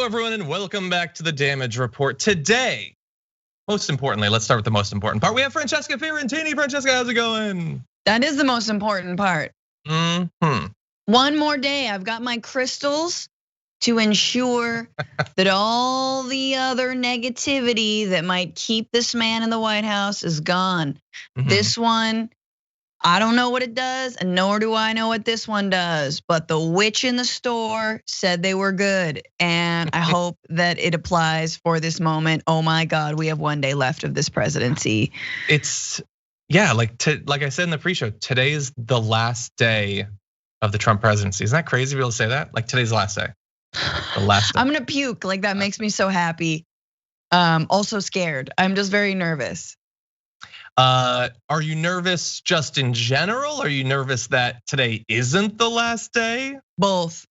Hello, everyone, and welcome back to the Damage Report. Today, most importantly, let's start with the most important part. We have Francesca Fiorentini. Francesca, how's it going? That is the most important part. One more day, I've got my crystals to ensure that all the other negativity that might keep this man in the White House is gone. This one, I don't know what it does, and nor do I know what this one does, but the witch in the store said they were good, and I hope that it applies for this moment. Oh my God, we have one day left of this presidency. Yeah, like I said in the pre-show, today is the last day of the Trump presidency. Isn't that crazy to be able to say that? Like today's the last day. The last day. I'm gonna puke, like that makes me so happy. Also scared, I'm just very nervous. Are you nervous just in general? Are you nervous that today isn't the last day? Both.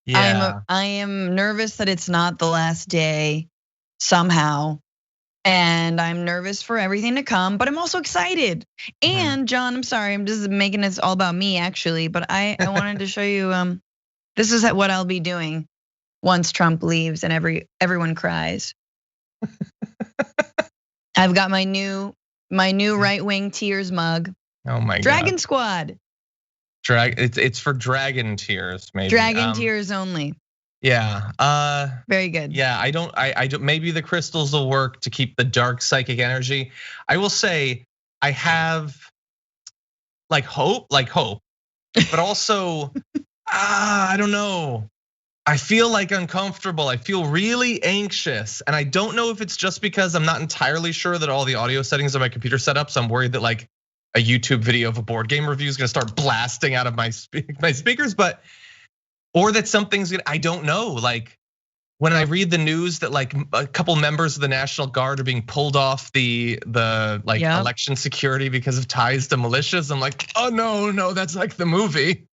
Yeah. I am nervous that it's not the last day somehow. And I'm nervous for everything to come, but I'm also excited. And John, I'm sorry, I'm just making this all about me actually, but I wanted to show you, this is what I'll be doing once Trump leaves and everyone cries. I've got my new right-wing tears mug. Oh my God. Dragon Squad. It's for dragon tears, maybe. Dragon tears only. Yeah. Very good. Yeah, I don't. Maybe the crystals will work to keep the dark psychic energy. I will say I have like hope, but also I don't know. I feel like uncomfortable. I feel really anxious, and I don't know if it's just because I'm not entirely sure that all the audio settings of my computer set up. So I'm worried that like a YouTube video of a board game review is gonna start blasting out of my speakers, or that something's gonna, I don't know. Like when I read the news that like a couple members of the National Guard are being pulled off the election security because of ties to militias, I'm like, oh no, that's like the movie.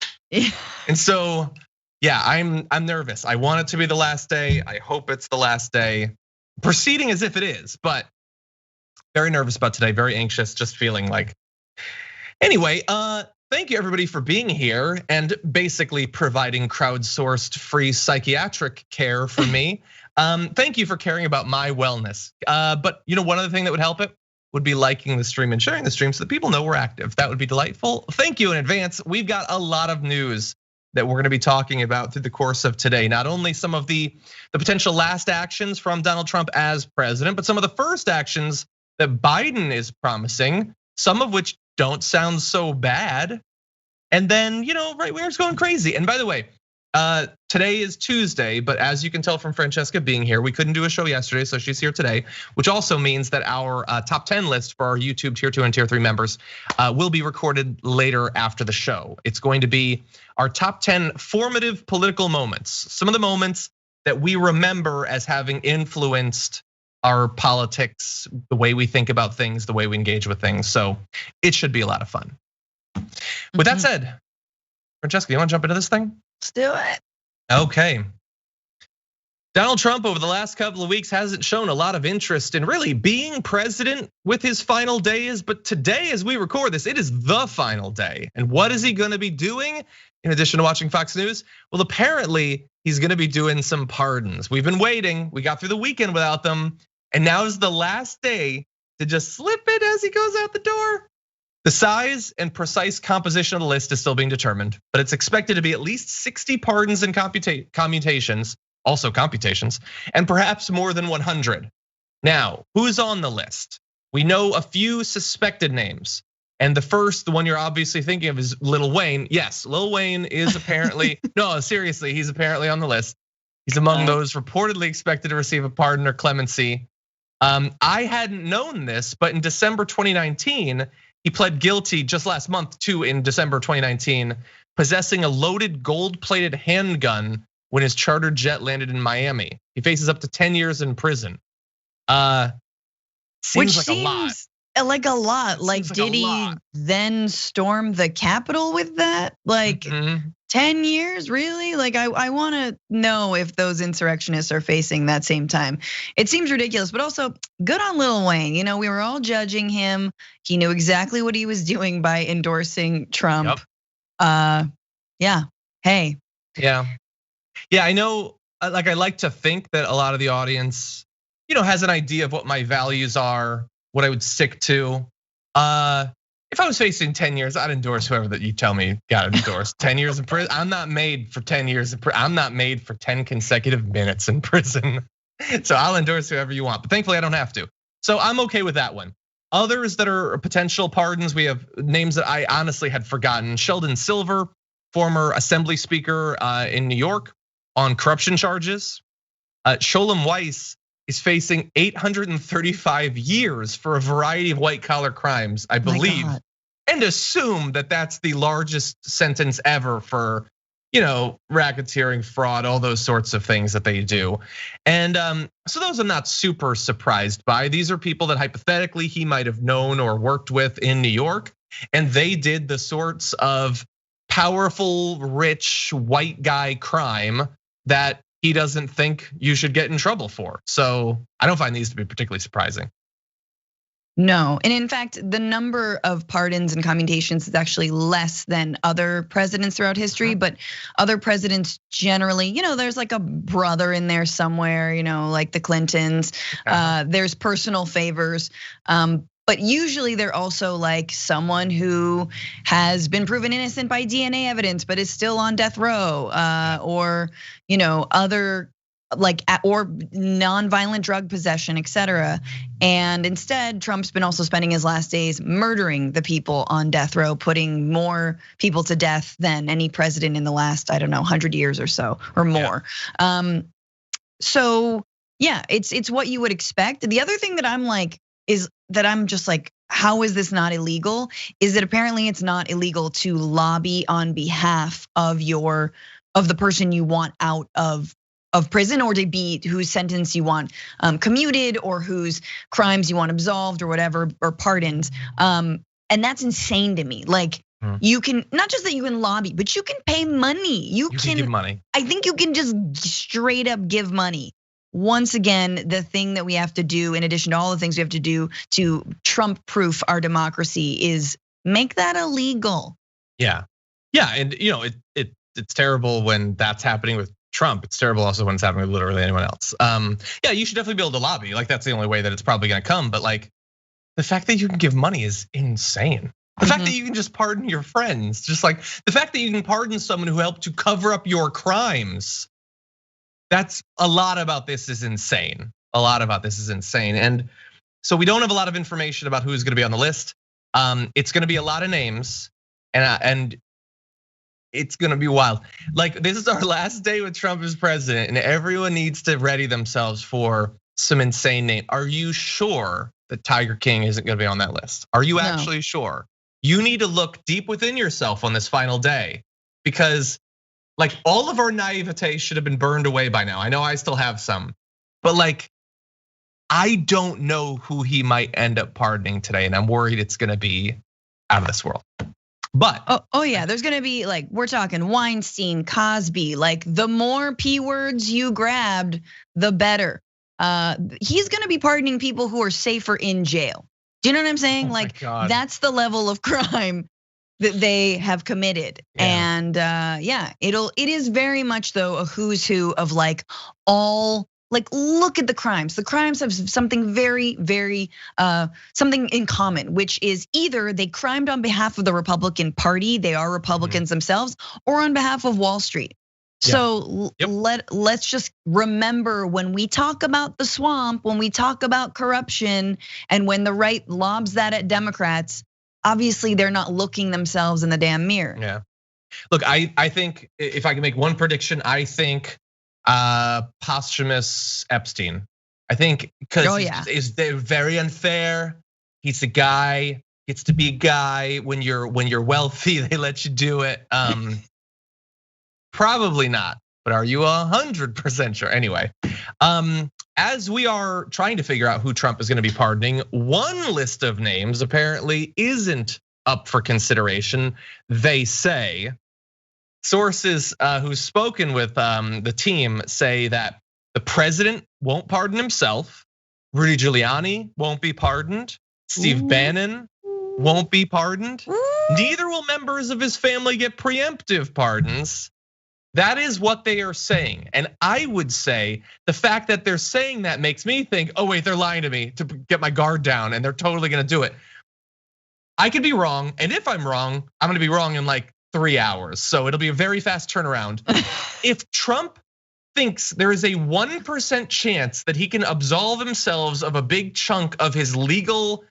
And so, yeah, I'm nervous. I want it to be the last day. I hope it's the last day. Proceeding as if it is, but very nervous about today, very anxious, just feeling like. Anyway, thank you everybody for being here and basically providing crowdsourced free psychiatric care for me. Thank you for caring about my wellness. But one other thing that would help it would be liking the stream and sharing the stream so that people know we're active. That would be delightful. Thank you in advance. We've got a lot of news that we're gonna be talking about through the course of today. Not only some of the potential last actions from Donald Trump as president, but some of the first actions that Biden is promising, some of which don't sound so bad. And then, right where it's going crazy. And by the way, today is Tuesday, but as you can tell from Francesca being here, we couldn't do a show yesterday, so she's here today, which also means that our top 10 list for our YouTube tier 2 and tier 3 members will be recorded later after the show. It's going to be our top 10 formative political moments, some of the moments that we remember as having influenced our politics, the way we think about things, the way we engage with things. So it should be a lot of fun. With that said, Francesca, you want to jump into this thing? Let's do it. Okay. Donald Trump over the last couple of weeks hasn't shown a lot of interest in really being president with his final days, but today as we record this, it is the final day. And what is he gonna be doing in addition to watching Fox News? Well, apparently he's gonna be doing some pardons. We've been waiting, we got through the weekend without them, and now is the last day to just slip it as he goes out the door. The size and precise composition of the list is still being determined, but it's expected to be at least 60 pardons and commutations, also computations, and perhaps more than 100. Now, who's on the list? We know a few suspected names. And the one you're obviously thinking of is Lil Wayne. Yes, Lil Wayne is apparently, no, seriously, he's apparently on the list. He's among those reportedly expected to receive a pardon or clemency. I hadn't known this, but in December 2019, he pled guilty just last month too, in December 2019, possessing a loaded gold-plated handgun when his charter jet landed in Miami. He faces up to 10 years in prison. Seems like a lot. Like a lot. Like, did he then storm the Capitol with that? Like 10 years, really? Like, I wanna know if those insurrectionists are facing that same time. It seems ridiculous, but also good on Lil Wayne. We were all judging him. He knew exactly what he was doing by endorsing Trump. Yeah, hey. Yeah, I know like I like to think that a lot of the audience, has an idea of what my values are, what I would stick to. If I was facing 10 years, I'd endorse whoever that you tell me got endorsed. 10 years in prison. I'm not made for 10 years in prison. I'm not made for 10 consecutive minutes in prison. So I'll endorse whoever you want, but thankfully I don't have to. So I'm okay with that one. Others that are potential pardons, we have names that I honestly had forgotten. Sheldon Silver, former assembly speaker in New York on corruption charges. Sholem Weiss is facing 835 years for a variety of white collar crimes, I believe, and assume that that's the largest sentence ever for, racketeering, fraud, all those sorts of things that they do. And so those I'm not super surprised by. These are people that hypothetically he might have known or worked with in New York, and they did the sorts of powerful, rich, white guy crime that he doesn't think you should get in trouble for. So I don't find these to be particularly surprising. No, and in fact, the number of pardons and commutations is actually less than other presidents throughout history. But other presidents generally, there's like a brother in there somewhere, like the Clintons. There's personal favors. But usually they're also like someone who has been proven innocent by DNA evidence, but is still on death row, or other or nonviolent drug possession, etc. And instead, Trump's been also spending his last days murdering the people on death row, putting more people to death than any president in the last, 100 years or so or more. So yeah, it's what you would expect. The other thing that I'm like is that I'm just like, how is this not illegal? Is that apparently it's not illegal to lobby on behalf of the person you want out of prison, or to be whose sentence you want commuted, or whose crimes you want absolved or whatever, or pardoned. And that's insane to me. Like you can, not just that you can lobby, but you can pay money. You can give money. I think you can just straight up give money. Once again, the thing that we have to do, in addition to all the things we have to do to Trump-proof our democracy, is make that illegal. Yeah, and it's terrible when that's happening with Trump. It's terrible also when it's happening with literally anyone else. Yeah, you should definitely be able to lobby. Like that's the only way that it's probably gonna come. But like the fact that you can give money is insane. The fact that you can just pardon your friends, just like the fact that you can pardon someone who helped to cover up your crimes. That's a lot about this is insane. A lot about this is insane. And so we don't have a lot of information about who's gonna be on the list. It's gonna be a lot of names, and it's gonna be wild. Like this is our last day with Trump as president, and everyone needs to ready themselves for some insane name. Are you sure that Tiger King isn't gonna be on that list? Are you actually sure? You need to look deep within yourself on this final day, because like all of our naivete should have been burned away by now. I know I still have some, but like I don't know who he might end up pardoning today, and I'm worried it's gonna be out of this world. But oh yeah, there's gonna be like, we're talking Weinstein, Cosby. Like the more P words you grabbed, the better. He's gonna be pardoning people who are safer in jail. Do you know what I'm saying? Like that's the level of crime that they have committed. And yeah, it is very much though a who's who of like all. Like, look at the crimes. The crimes have something very, very, something in common, which is either they crimed on behalf of the Republican Party, they are Republicans themselves, or on behalf of Wall Street. So let's just remember, when we talk about the swamp, when we talk about corruption, and when the right lobs that at Democrats, obviously they're not looking themselves in the damn mirror. Yeah. Look, I think if I can make one prediction, I think posthumous Epstein. I think because they're very unfair. He's a guy, gets to be a guy. When you're wealthy, they let you do it. Probably not, but are you 100% sure? Anyway, as we are trying to figure out who Trump is gonna be pardoning, one list of names apparently isn't up for consideration. They say. Sources who've spoken with the team say that the president won't pardon himself, Rudy Giuliani won't be pardoned, Steve Bannon won't be pardoned. Neither will members of his family get preemptive pardons. That is what they are saying. And I would say the fact that they're saying that makes me think, oh wait, they're lying to me to get my guard down and they're totally gonna do it. I could be wrong, and if I'm wrong, I'm gonna be wrong in like 3 hours. So it'll be a very fast turnaround. If Trump thinks there is a 1% chance that he can absolve himself of a big chunk of his legal,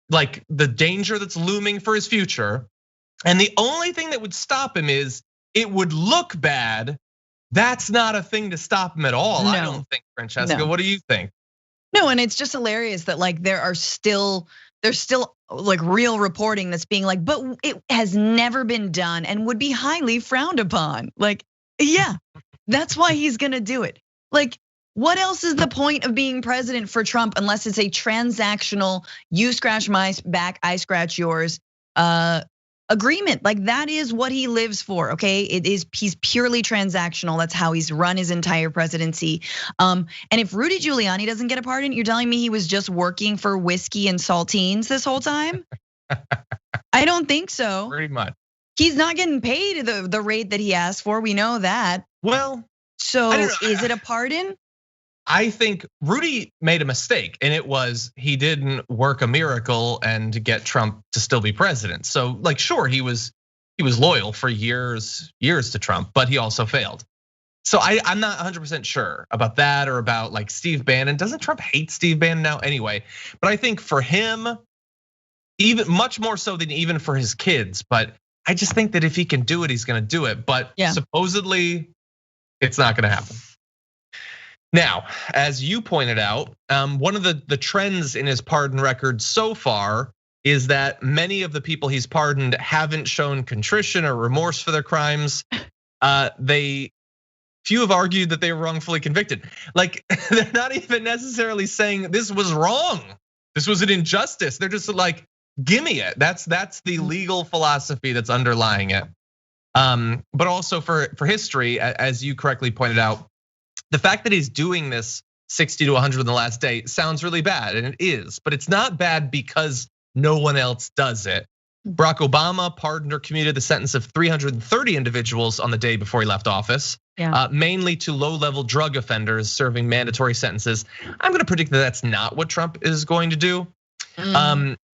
like the danger that's looming for his future, and the only thing that would stop him is it would look bad, that's not a thing to stop him at all. No. I don't think, Francesca. No. What do you think? No, and it's just hilarious that like there's still like real reporting that's being like, but it has never been done and would be highly frowned upon. Like, yeah, that's why he's gonna do it. Like, what else is the point of being president for Trump unless it's a transactional, you scratch my back, I scratch yours agreement? Like that is what he lives for, okay? He's purely transactional. That's how he's run his entire presidency. And if Rudy Giuliani doesn't get a pardon, you're telling me he was just working for whiskey and saltines this whole time? I don't think so. Pretty much. He's not getting paid the rate that he asked for. We know that. Well, so is it a pardon? I think Rudy made a mistake, and it was he didn't work a miracle and get Trump to still be president. So, like, sure, he was loyal for years to Trump, but he also failed. So I'm not 100% sure about that or about like Steve Bannon. Doesn't Trump hate Steve Bannon now anyway? But I think for him, even much more so than even for his kids. But I just think that if he can do it, he's going to do it. But supposedly, it's not going to happen. Now, as you pointed out, one of the trends in his pardon record so far is that many of the people he's pardoned haven't shown contrition or remorse for their crimes. Few have argued that they were wrongfully convicted. Like they're not even necessarily saying this was wrong, this was an injustice. They're just like, give me it. That's the legal philosophy that's underlying it. But also for history, as you correctly pointed out, the fact that he's doing this 60 to 100 in the last day sounds really bad, and it is, but it's not bad because no one else does it. Barack Obama pardoned or commuted the sentence of 330 individuals on the day before he left office, mainly to low-level drug offenders serving mandatory sentences. I'm gonna predict that that's not what Trump is going to do.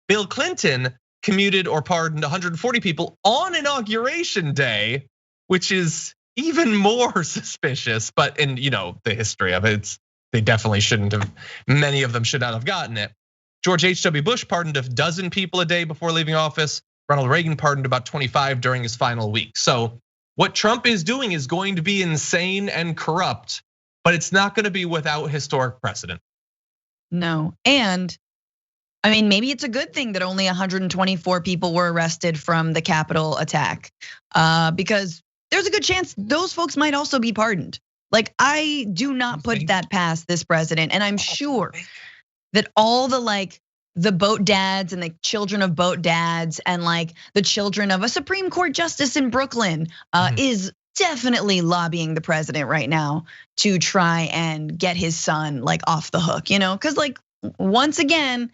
Bill Clinton commuted or pardoned 140 people on Inauguration Day, which is even more suspicious, but in the history of it, they definitely shouldn't have. Many of them should not have gotten it. George H.W. Bush pardoned a dozen people a day before leaving office. Ronald Reagan pardoned about 25 during his final week. So what Trump is doing is going to be insane and corrupt, but it's not going to be without historic precedent. No, and I mean, maybe it's a good thing that only 124 people were arrested from the Capitol attack, because there's a good chance those folks might also be pardoned. Like I do not put that past this president, and I'm sure that all the boat dads and the children of boat dads and like the children of a Supreme Court justice in Brooklyn is definitely lobbying the president right now to try and get his son like off the hook, because like once again,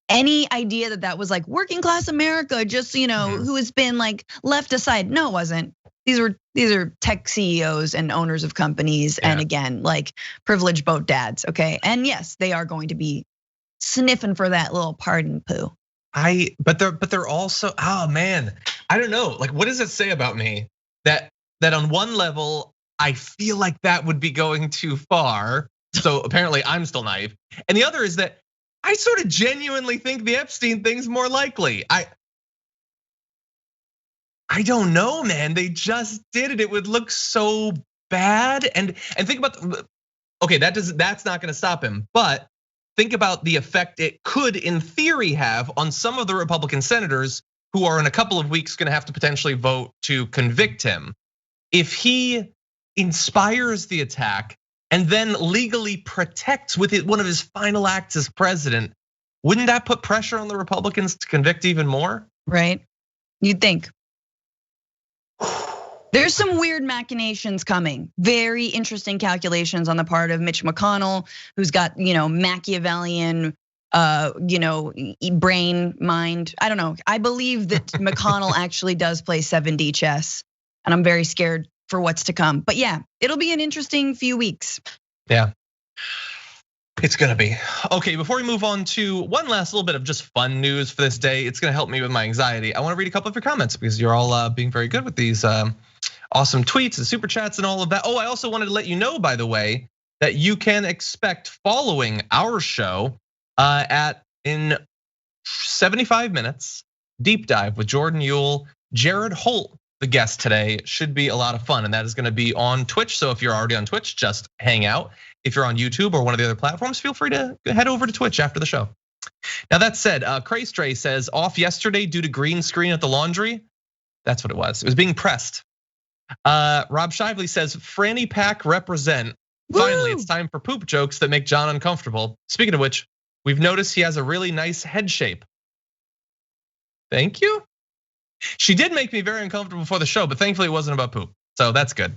any idea that was like working class America, just who has been like left aside. No, it wasn't. These are tech CEOs and owners of companies, and again, like privileged boat dads. Okay, and yes, they are going to be sniffing for that little pardon poo. But they're also, oh man, I don't know. Like, what does it say about me that on one level I feel like that would be going too far? So apparently I'm still naive, and the other is that I sort of genuinely think the Epstein thing's more likely. I don't know, man. They just did it. It would look so bad. And think about, okay, that's not gonna stop him. But think about the effect it could, in theory, have on some of the Republican senators who are in a couple of weeks gonna have to potentially vote to convict him. If he inspires the attack and then legally protects with it one of his final acts as president, wouldn't that put pressure on the Republicans to convict even more? Right, you'd think. There's some weird machinations coming. Very interesting calculations on the part of Mitch McConnell, who's got Machiavellian, brain, mind. I don't know. I believe that McConnell actually does play 7D chess, and I'm very scared for what's to come. But yeah, it'll be an interesting few weeks. Yeah. It's gonna be. Okay, before we move on to one last little bit of just fun news for this day, it's gonna help me with my anxiety. I wanna read a couple of your comments because you're all being very good with these awesome tweets and super chats and all of that. Oh, I also wanted to let you know, by the way, that you can expect following our show in 75 minutes, deep dive with Jordan Yule, Jared Holt, the guest today. Should be a lot of fun, and that is gonna be on Twitch. So if you're already on Twitch, just hang out. If you're on YouTube or one of the other platforms, feel free to head over to Twitch after the show. Now that said, Craystray says off yesterday due to green screen at the laundry. That's what it was. It was being pressed. Rob Shively says Franny Pack represent. Finally, it's time for poop jokes that make John uncomfortable. Speaking of which, we've noticed he has a really nice head shape. Thank you. She did make me very uncomfortable before the show, but thankfully it wasn't about poop, so that's good.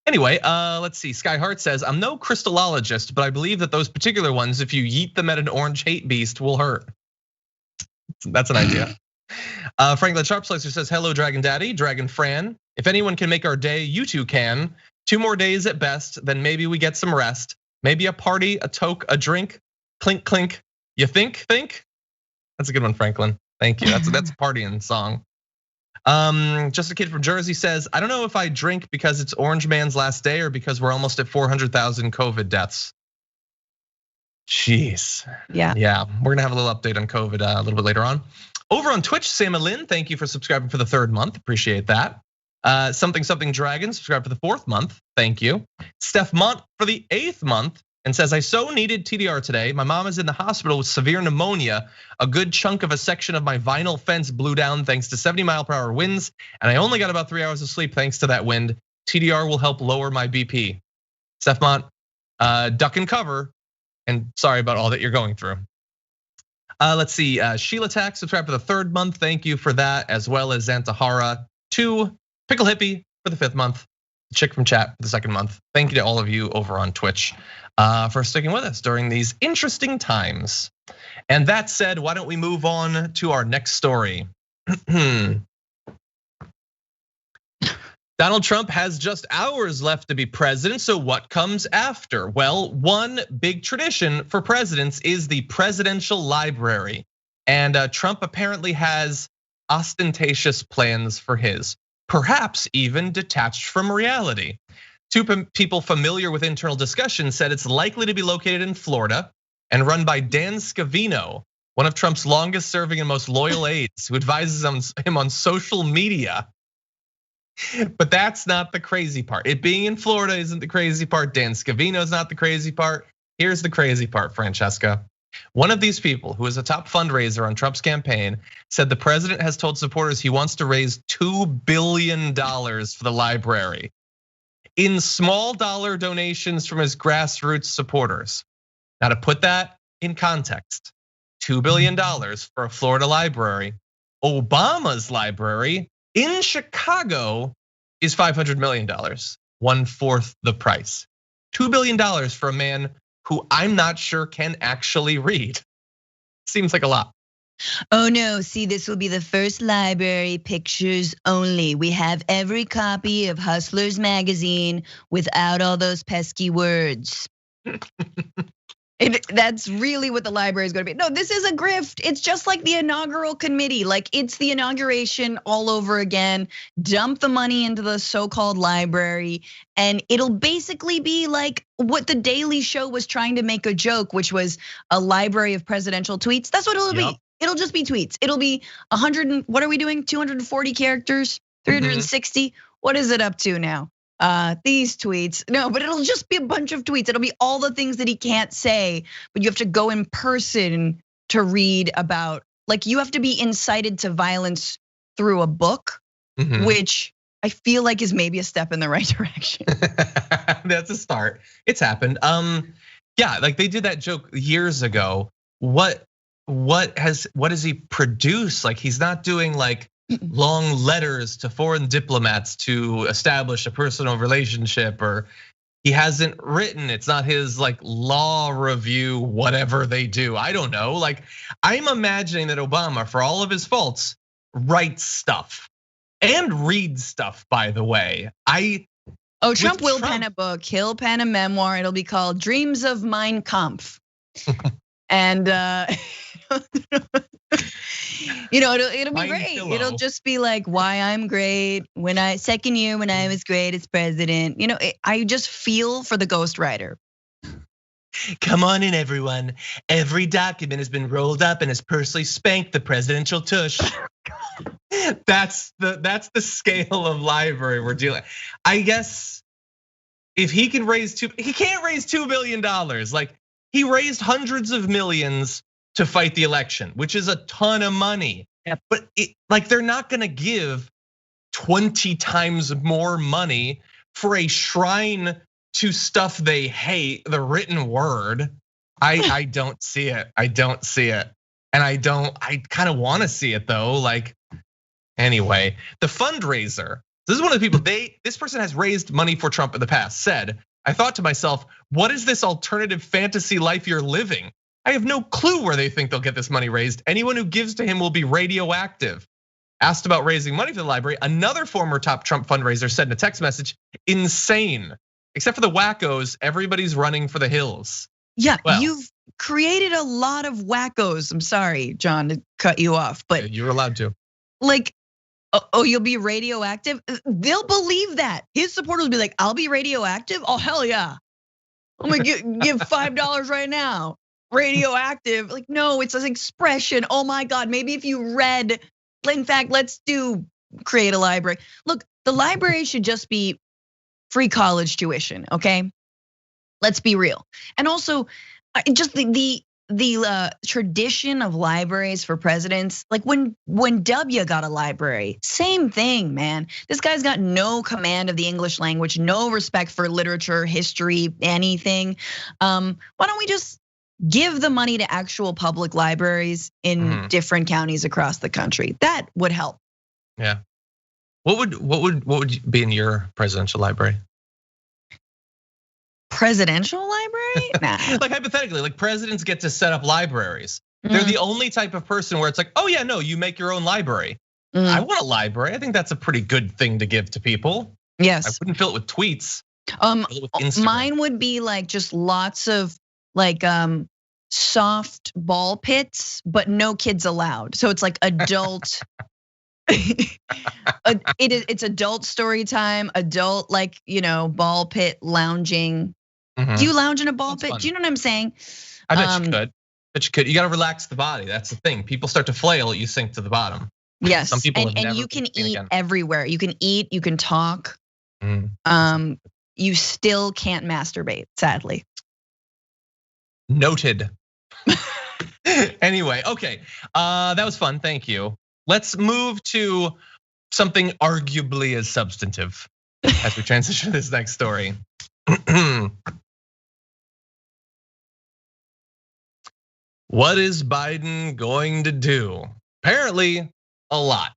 Anyway, let's see. Sky Hart says, I'm no crystallologist, but I believe that those particular ones, if you yeet them at an orange hate beast, will hurt. That's an idea. Franklin Sharpslicer says, hello, Dragon Daddy, Dragon Fran. If anyone can make our day, you two can. 2 more days at best, then maybe we get some rest. Maybe a party, a toke, a drink, clink, clink. You think? That's a good one, Franklin. Thank you. That's a partying song. Just a kid from Jersey says, I don't know if I drink because it's Orange Man's last day or because we're almost at 400,000 COVID deaths. Jeez. Yeah, we're gonna have a little update on COVID a little bit later on. Over on Twitch, Sam Lynn, thank you for subscribing for the 3rd month. Appreciate that. Something Dragon, subscribe for the 4th month. Thank you. Steph Mont for the 8th month and says, I so needed TDR today. My mom is in the hospital with severe pneumonia. A good chunk of a section of my vinyl fence blew down thanks to 70-mile-per-hour winds, and I only got about 3 hours of sleep thanks to that wind. TDR will help lower my BP. Steph Mont, duck and cover, and sorry about all that you're going through. Let's see, Sheila Tack, subscribe for the 3rd month. Thank you for that, as well as Zantahara 2, Pickle Hippie for the 5th month, Chick from chat for the 2nd month. Thank you to all of you over on Twitch for sticking with us during these interesting times. And that said, why don't we move on to our next story? Donald Trump has just hours left to be president, so what comes after? Well, one big tradition for presidents is the presidential library. And Trump apparently has ostentatious plans for his, perhaps even detached from reality. 2 people familiar with internal discussion said it's likely to be located in Florida and run by Dan Scavino, one of Trump's longest serving and most loyal aides, who advises him on social media. But that's not the crazy part. It being in Florida isn't the crazy part. Dan Scavino is not the crazy part. Here's the crazy part, Francesca. One of these people, who is a top fundraiser on Trump's campaign, said the president has told supporters he wants to raise $2 billion for the library in small dollar donations from his grassroots supporters. Now, to put that in context, $2 billion for a Florida library. Obama's library in Chicago is $500 million, 1/4 the price. $2 billion for a man who I'm not sure can actually read. Seems like a lot. Oh no, see, this will be the first library, pictures only. We have every copy of Hustlers magazine without all those pesky words. That's really what the library is going to be. No, this is a grift. It's just like the inaugural committee. Like, it's the inauguration all over again. Dump the money into the so-called library, and it'll basically be like what the Daily Show was trying to make a joke, which was a library of presidential tweets. That's what it'll be. It'll just be tweets. It'll be 100 what are we doing? 240 characters, 360. What is it up to now? These tweets, no, but it'll just be a bunch of tweets. It'll be all the things that he can't say, but you have to go in person to read about. Like, you have to be incited to violence through a book, which I feel like is maybe a step in the right direction. That's a start. It's happened. Yeah, like they did that joke years ago. What has he produced? Like, he's not doing like long letters to foreign diplomats to establish a personal relationship, or he hasn't written, it's not his like law review, whatever they do. I don't know. Like, I'm imagining that Obama, for all of his faults, writes stuff. and read stuff, by the way. Trump will pen a book. He'll pen a memoir. It'll be called Dreams of Mein Kampf. And it'll be great. Pillow. It'll just be like why I'm great. Second year when I was great as president. I just feel for the ghostwriter. Come on in, everyone. Every document has been rolled up and has personally spanked the presidential tush. That's the scale of library we're dealing. I guess if he can he can't raise $2 billion. Like he raised hundreds of millions to fight the election, which is a ton of money. Yep. But they're not gonna give 20 times more money for a shrine to stuff they hate, the written word. I don't see it. I don't see it. And I kind of want to see it though. Anyway, the fundraiser. This is one of the people, this person has raised money for Trump in the past, said, I thought to myself, what is this alternative fantasy life you're living? I have no clue where they think they'll get this money raised. Anyone who gives to him will be radioactive. Asked about raising money for the library, another former top Trump fundraiser said in a text message, insane. Except for the wackos, everybody's running for the hills. Yeah, you've created a lot of wackos. I'm sorry, John, to cut you off, but you're allowed to. You'll be radioactive? They'll believe that. His supporters will be like, I'll be radioactive? Oh, hell yeah. I'm gonna give $5 right now. Radioactive, no, it's an expression. Oh my God, maybe if you read, in fact, let's create a library. Look, the library should just be free college tuition, okay? Let's be real. And also, just the tradition of libraries for presidents, like when W got a library, same thing, man. This guy's got no command of the English language, no respect for literature, history, anything. Why don't we just give the money to actual public libraries in different counties across the country? That would help. Yeah. What would be in your presidential library? Presidential library? Nah. Hypothetically, presidents get to set up libraries. They're the only type of person where it's like, oh yeah, no, you make your own library. I want a library. I think that's a pretty good thing to give to people. Yes. I wouldn't fill it with tweets. Mine would be just lots of soft ball pits, but no kids allowed. So it's adult. It's adult story time, adult ball pit lounging. Do you lounge in a ball pit? Fun. Do you know what I'm saying? I bet you could. You gotta relax the body. That's the thing. People start to flail, you sink to the bottom. Yes, some people and you can eat everywhere. You can eat, you can talk. You still can't masturbate, sadly. Noted. Anyway, okay, that was fun. Thank you. Let's move to something arguably as substantive as we transition to this next story. What is Biden going to do? Apparently, a lot.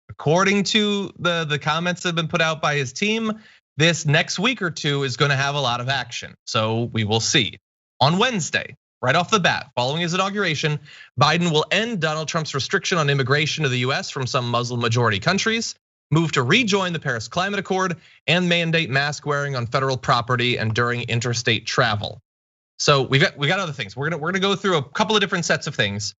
According to the comments that have been put out by his team, this next week or two is going to have a lot of action. So we will see. On Wednesday, right off the bat, following his inauguration, Biden will end Donald Trump's restriction on immigration to the US from some Muslim majority countries, move to rejoin the Paris Climate Accord, and mandate mask wearing on federal property and during interstate travel. So we got other things. We're gonna go through a couple of different sets of things.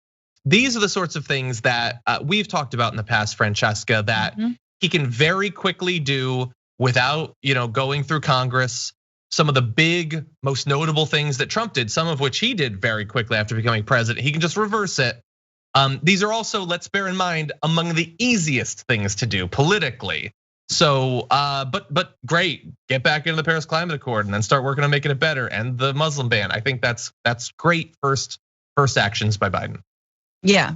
These are the sorts of things that we've talked about in the past, Francesca, that he can very quickly do without going through Congress. Some of the big, most notable things that Trump did, some of which he did very quickly after becoming president, he can just reverse it. These are also, let's bear in mind, among the easiest things to do politically. So, but great, get back into the Paris Climate Accord and then start working on making it better. And the Muslim ban, I think that's great first actions by Biden. Yeah.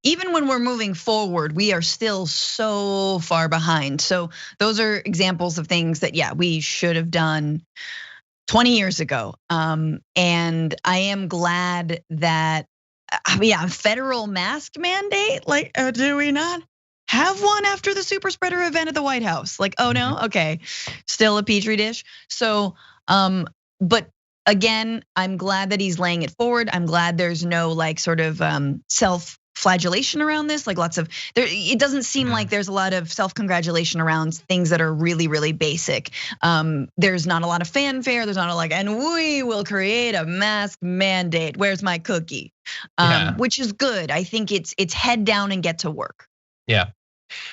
Even when we're moving forward, we are still so far behind. So those are examples of things that, we should have done 20 years ago. And I am glad that, federal mask mandate, do we not have one after the super spreader event at the White House? Oh no, okay, still a petri dish. So, but again, I'm glad that he's laying it forward. I'm glad there's no sort of flagellation around this, like lots of it doesn't seem like there's a lot of self-congratulation around things that are really, really basic. There's not a lot of fanfare, there's not a like, and we will create a mask mandate. Where's my cookie? Which is good. I think it's head down and get to work. Yeah.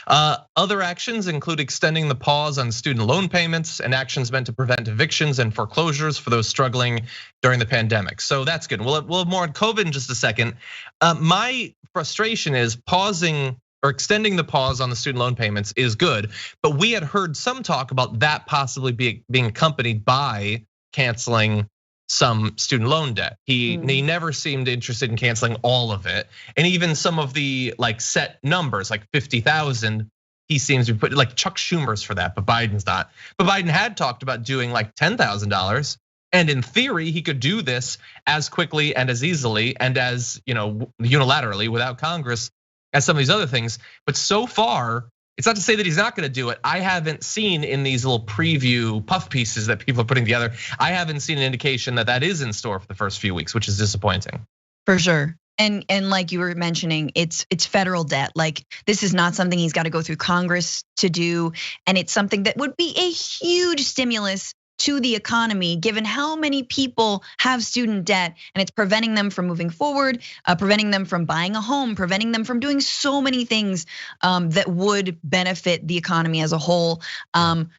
Other actions include extending the pause on student loan payments and actions meant to prevent evictions and foreclosures for those struggling during the pandemic. So that's good. We'll have more on COVID in just a second. My frustration is pausing or extending the pause on the student loan payments is good, but we had heard some talk about that possibly being accompanied by canceling some student loan debt. He never seemed interested in canceling all of it. And even some of the like set numbers, like 50,000, he seems to be putting like Chuck Schumer's for that, but Biden's not. But Biden had talked about doing like $10,000. And in theory, he could do this as quickly and as easily and as unilaterally without Congress as some of these other things. But so far, it's not to say that he's not gonna do it. I haven't seen in these little preview puff pieces that people are putting together, I haven't seen an indication that that is in store for the first few weeks, which is disappointing. For sure. And like you were mentioning, it's federal debt. Like this is not something he's got to go through Congress to do. And it's something that would be a huge stimulus to the economy, given how many people have student debt, and it's preventing them from moving forward, preventing them from buying a home, preventing them from doing so many things that would benefit the economy as a whole.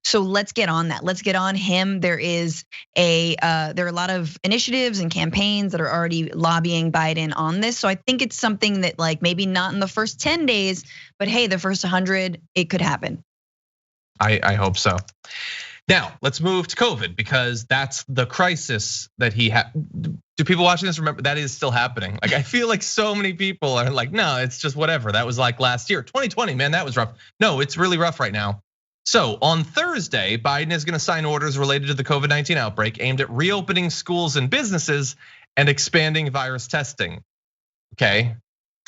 So let's get on that. Let's get on him. There are a lot of initiatives and campaigns that are already lobbying Biden on this. So I think it's something that like maybe not in the first 10 days, but hey, the first 100, it could happen. I hope so. Now, let's move to COVID because that's the crisis that he had. Do people watching this remember that is still happening? Like, I feel like so many people are like, no, it's just whatever. That was like last year, 2020, man, that was rough. No, it's really rough right now. So on Thursday, Biden is gonna sign orders related to the COVID-19 outbreak aimed at reopening schools and businesses and expanding virus testing. Okay,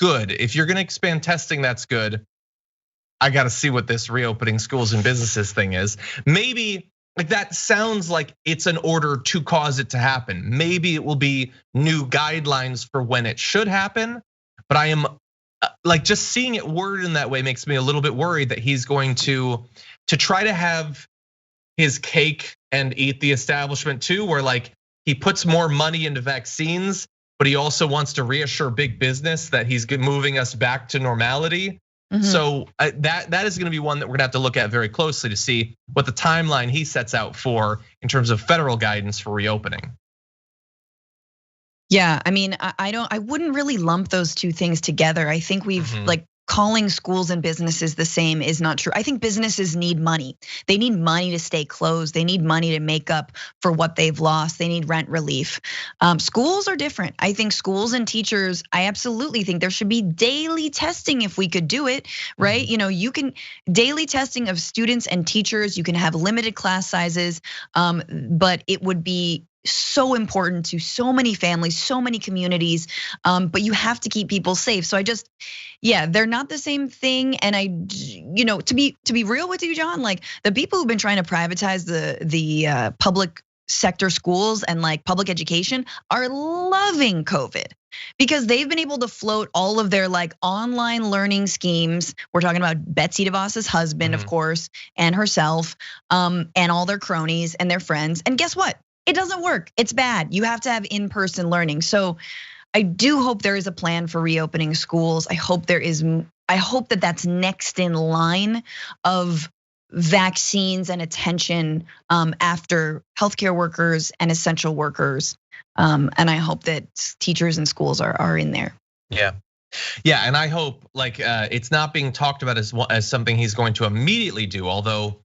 good. If you're gonna expand testing, that's good. I gotta see what this reopening schools and businesses thing is. Maybe like that sounds like it's an order to cause it to happen. Maybe it will be new guidelines for when it should happen. But I am like just seeing it worded in that way makes me a little bit worried that he's going to try to have his cake and eat the establishment too, where like he puts more money into vaccines, but he also wants to reassure big business that he's moving us back to normality. So that is gonna be one that we're gonna have to look at very closely to see what the timeline he sets out for in terms of federal guidance for reopening. Yeah, I mean, I wouldn't really lump those two things together. I think we've like calling schools and businesses the same is not true. I think businesses need money. They need money to stay closed. They need money to make up for what they've lost. They need rent relief. Schools are different. I think schools and teachers, I absolutely think there should be daily testing if we could do it, right? You can daily testing of students and teachers. You can have limited class sizes, but it would be so important to so many families, so many communities, but you have to keep people safe. So they're not the same thing. And to be real with you, John, like the people who've been trying to privatize the public sector schools and like public education are loving COVID because they've been able to float all of their like online learning schemes. We're talking about Betsy DeVos's husband, of course, and herself, and all their cronies and their friends. And guess what? It doesn't work. It's bad. You have to have in-person learning. So I do hope there is a plan for reopening schools. I hope that that's next in line of vaccines and attention after healthcare workers and essential workers. And I hope that teachers and schools are in there. Yeah, and I hope like it's not being talked about as something he's going to immediately do, although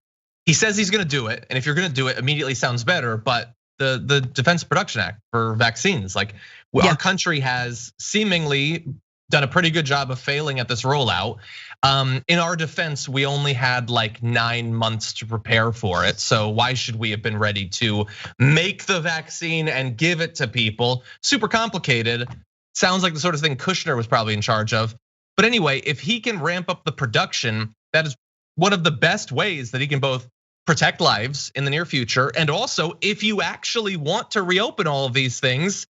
he says he's gonna do it. And if you're gonna do it, immediately sounds better, but the Defense Production Act for vaccines. Like our country has seemingly done a pretty good job of failing at this rollout. In our defense, we only had like 9 months to prepare for it. So why should we have been ready to make the vaccine and give it to people? Super complicated. Sounds like the sort of thing Kushner was probably in charge of. But anyway, if he can ramp up the production, that is one of the best ways that he can both protect lives in the near future. And also, if you actually want to reopen all of these things,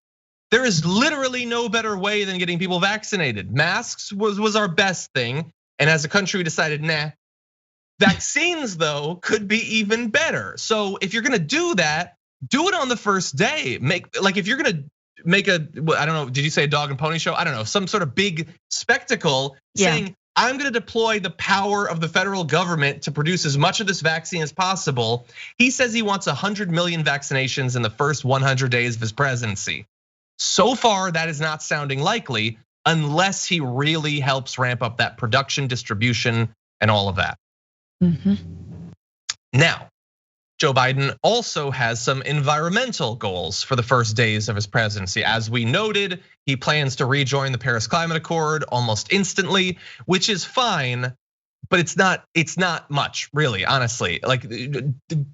There is literally no better way than getting people vaccinated. Masks was our best thing. And as a country, we decided, nah. Vaccines, though, could be even better. So if you're gonna do that, do it on the first day. If you're gonna make I don't know, did you say a dog and pony show? I don't know, some sort of big spectacle saying, I'm gonna deploy the power of the federal government to produce as much of this vaccine as possible. He says he wants 100 million vaccinations in the first 100 days of his presidency. So far, that is not sounding likely unless he really helps ramp up that production, distribution, and all of that. Now, Joe Biden also has some environmental goals for the first days of his presidency. As we noted, he plans to rejoin the Paris Climate Accord almost instantly, which is fine, but it's not much, really, honestly. Like,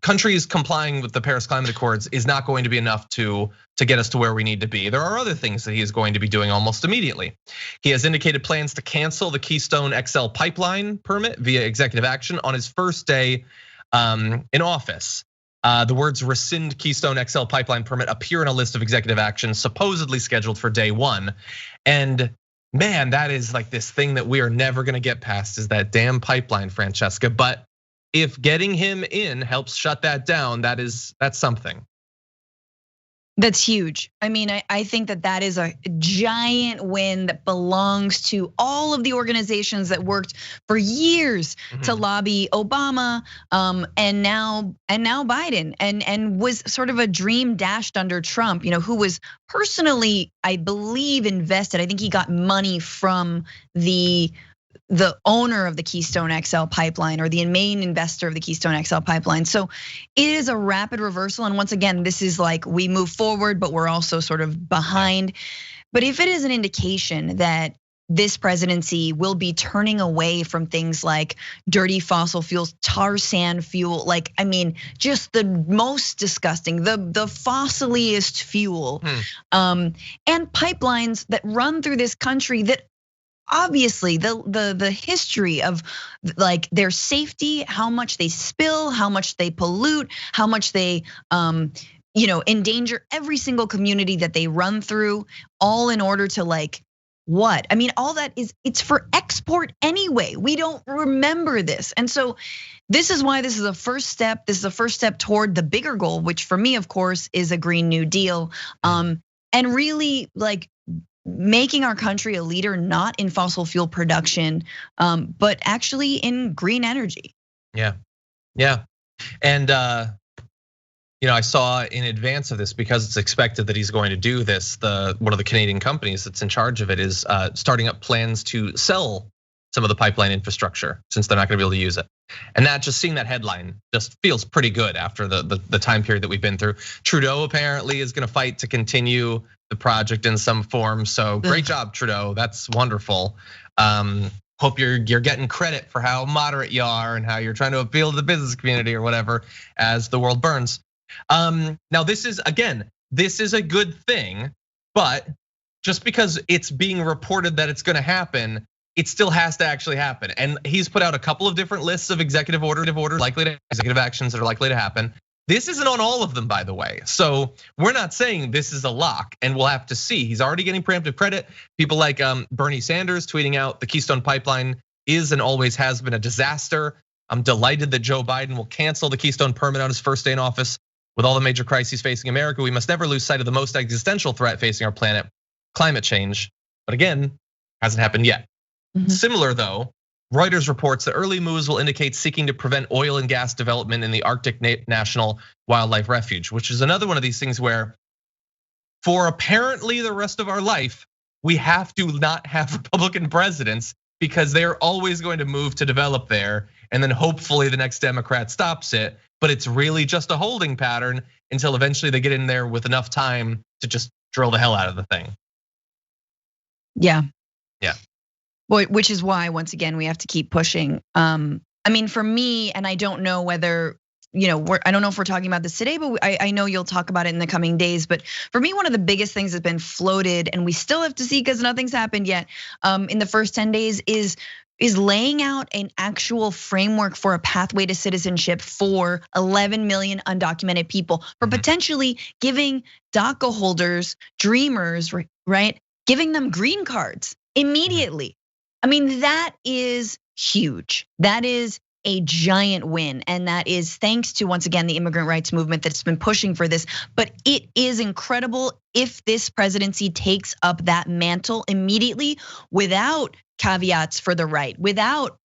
countries complying with the Paris Climate Accords is not going to be enough to get us to where we need to be. There are other things that he is going to be doing almost immediately. He has indicated plans to cancel the Keystone XL pipeline permit via executive action on his first day in office. The words rescind Keystone XL pipeline permit appear in a list of executive actions supposedly scheduled for day one. And man, that is like this thing that we are never gonna get past, is that damn pipeline, Francesca. But if getting him in helps shut that down, that's something. That's huge. I mean, I think that is a giant win that belongs to all of the organizations that worked for years to lobby Obama, and now Biden, and was sort of a dream dashed under Trump, who was personally, I believe, invested. I think he got money from the owner of the Keystone XL pipeline, or the main investor of the Keystone XL pipeline. So it is a rapid reversal. And once again, this is like, we move forward, but we're also sort of behind. But if it is an indication that this presidency will be turning away from things like dirty fossil fuels, tar sand fuel, like, I mean, just the most disgusting, the fossiliest fuel, and pipelines that run through this country that obviously the history of like their safety, how much they spill, how much they pollute, how much they endanger every single community that they run through, all in order to like what? I mean, all that it's for export anyway. We don't remember this. And so this is why this is a first step. This is a first step toward the bigger goal, which for me, of course, is a Green New Deal. And really like making our country a leader, not in fossil fuel production, but actually in green energy. Yeah. And I saw in advance of this, because it's expected that he's going to do this, one of the Canadian companies that's in charge of it is starting up plans to sell some of the pipeline infrastructure, since they're not gonna be able to use it. And that, just seeing that headline just feels pretty good after the time period that we've been through. Trudeau apparently is gonna fight to continue the project in some form. So great job, Trudeau, that's wonderful. Hope you're getting credit for how moderate you are and how you're trying to appeal to the business community or whatever as the world burns. Now this is a good thing, but just because it's being reported that it's gonna happen, it still has to actually happen. And he's put out a couple of different lists of executive actions that are likely to happen. This isn't on all of them, by the way. So we're not saying this is a lock, and we'll have to see. He's already getting preemptive credit. People like Bernie Sanders tweeting out the Keystone Pipeline is and always has been a disaster. I'm delighted that Joe Biden will cancel the Keystone permit on his first day in office. With all the major crises facing America, we must never lose sight of the most existential threat facing our planet, climate change. But again, hasn't happened yet. Similar though, Reuters reports that early moves will indicate seeking to prevent oil and gas development in the Arctic National Wildlife Refuge, which is another one of these things where, for apparently the rest of our life, we have to not have Republican presidents, because they're always going to move to develop there, and then hopefully the next Democrat stops it. But it's really just a holding pattern until eventually they get in there with enough time to just drill the hell out of the thing. Yeah. Boy, which is why, once again, we have to keep pushing. I mean, for me, and I don't know whether, I don't know if we're talking about this today, but I know you'll talk about it in the coming days. But for me, one of the biggest things that's been floated, and we still have to see because nothing's happened yet, in the first 10 days, is is laying out an actual framework for a pathway to citizenship for 11 million undocumented people, for potentially giving DACA holders, dreamers, right? Giving them green cards immediately. I mean, that is huge. That is a giant win. And that is thanks to, once again, the immigrant rights movement that's been pushing for this. But it is incredible if this presidency takes up that mantle immediately without caveats for the right, without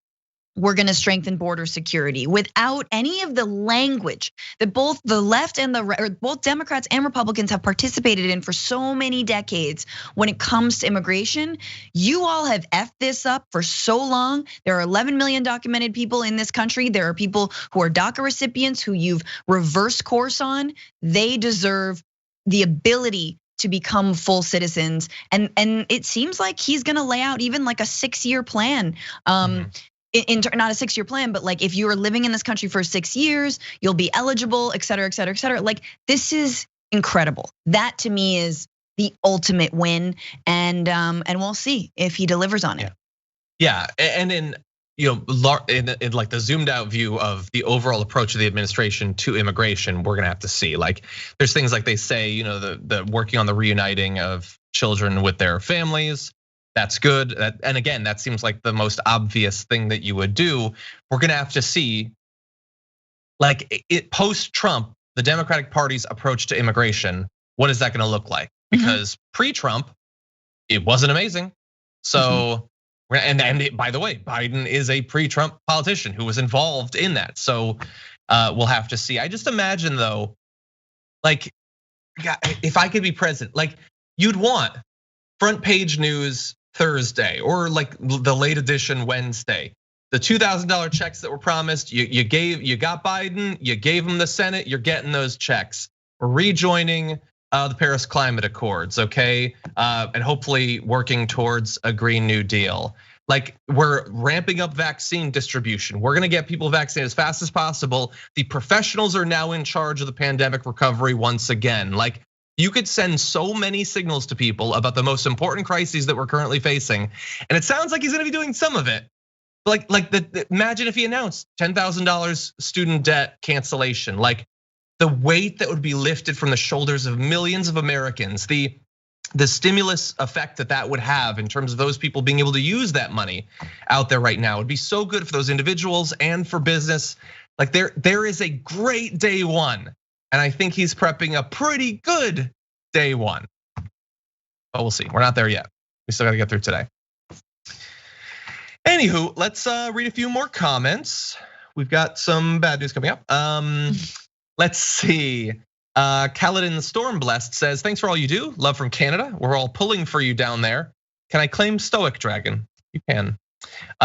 we're gonna strengthen border security, without any of the language that both the left and both Democrats and Republicans have participated in for so many decades when it comes to immigration. You all have effed this up for so long. There are 11 million documented people in this country. There are people who are DACA recipients who you've reversed course on. They deserve the ability to become full citizens. And it seems like he's gonna lay out even like a 6-year plan. Not a 6-year plan, but like if you are living in this country for 6 years, you'll be eligible, et cetera, et cetera, et cetera. Like this is incredible. That to me is the ultimate win, and we'll see if he delivers on it. Yeah, and in in like the zoomed out view of the overall approach of the administration to immigration, we're gonna have to see. Like there's things like they say, the working on the reuniting of children with their families. That's good. And again, that seems like the most obvious thing that you would do. We're gonna have to see, like it post-Trump, the Democratic Party's approach to immigration. What is that gonna look like? Because pre-Trump, it wasn't amazing. So, and by the way, Biden is a pre-Trump politician who was involved in that. So we'll have to see. I just imagine though, like, if I could be president, like you'd want front page news Thursday or like the late edition Wednesday. The $2,000 checks that were promised, you got Biden, you gave him the Senate, you're getting those checks. We're rejoining the Paris Climate Accords, okay? And hopefully working towards a Green New Deal. Like we're ramping up vaccine distribution. We're gonna get people vaccinated as fast as possible. The professionals are now in charge of the pandemic recovery once again. Like you could send so many signals to people about the most important crises that we're currently facing. And it sounds like he's gonna be doing some of it. Imagine if he announced $10,000 student debt cancellation. Like the weight that would be lifted from the shoulders of millions of Americans, the stimulus effect that would have in terms of those people being able to use that money out there right now would be so good for those individuals and for business. Like there is a great day one. And I think he's prepping a pretty good day one. But we'll see, we're not there yet. We still gotta get through today. Anywho, let's read a few more comments. We've got some bad news coming up. Let's see. Kaladin Stormblessed says, thanks for all you do. Love from Canada. We're all pulling for you down there. Can I claim Stoic Dragon? You can.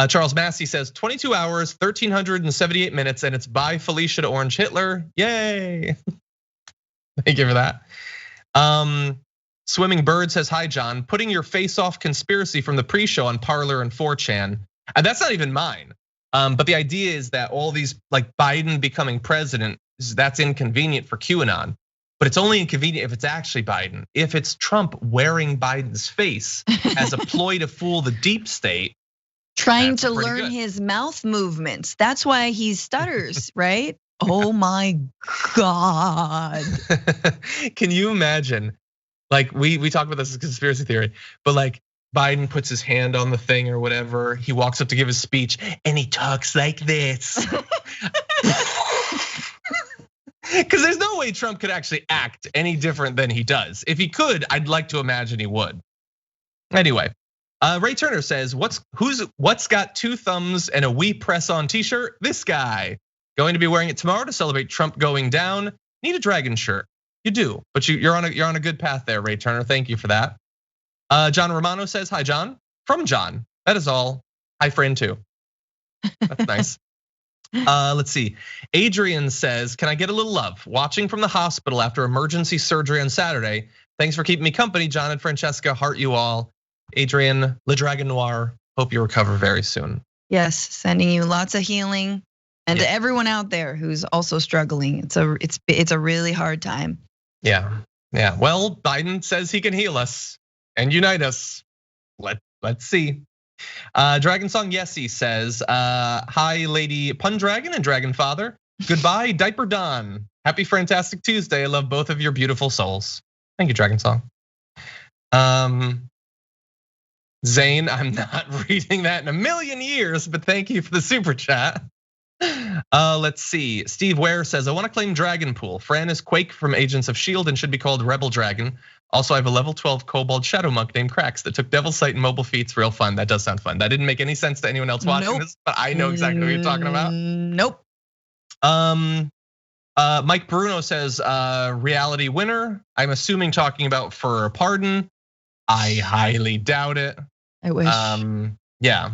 Charles Massey says 22 hours, 1,378 minutes, and it's by Felicia to Orange Hitler. Yay. Thank you for that. Swimming Bird says, hi, John. Putting your face off conspiracy from the pre-show on Parler and 4chan. And that's not even mine. But the idea is that all these, like Biden becoming president, that's inconvenient for QAnon. But it's only inconvenient if it's actually Biden. If it's Trump wearing Biden's face as a ploy to fool the deep state. Trying to learn his mouth movements. That's why he stutters, right? Oh my God. Can you imagine? Like we talk about this as conspiracy theory, but like Biden puts his hand on the thing or whatever. He walks up to give his speech and he talks like this. Because there's no way Trump could actually act any different than he does. If he could, I'd like to imagine he would. Anyway. Ray Turner says, what's got 2 thumbs and a "We Press On" t-shirt? This guy. Going to be wearing it tomorrow to celebrate Trump going down. Need a dragon shirt. You do, but you're on a good path there, Ray Turner. Thank you for that. John Romano says, hi, John. From John. That is all. Hi, friend too. That's nice. Let's see. Adrian says, can I get a little love? Watching from the hospital after emergency surgery on Saturday. Thanks for keeping me company, John and Francesca. Heart you all. Adrian, Le Dragon Noir, hope you recover very soon. Yes, sending you lots of healing, and to everyone out there who's also struggling. It's a really hard time. Yeah. Well, Biden says he can heal us and unite us. Let's see. Dragon Song Yesy says, hi, Lady Pun Dragon and Dragon Father. Goodbye, Diaper Don. Happy Fantastic Tuesday. I love both of your beautiful souls. Thank you, Dragon Song. Zane, I'm not reading that in a million years, but thank you for the super chat. Let's see. Steve Ware says, I want to claim Dragon Pool. Fran is Quake from Agents of S.H.I.E.L.D. and should be called Rebel Dragon. Also, I have a level 12 Kobold Shadow Monk named Krax that took Devil's Sight and mobile feats. Real fun. That does sound fun. That didn't make any sense to anyone else watching this, but I know exactly what you're talking about. Nope. Mike Bruno says, reality winner. I'm assuming talking about for a pardon. I highly doubt it. I wish. Yeah.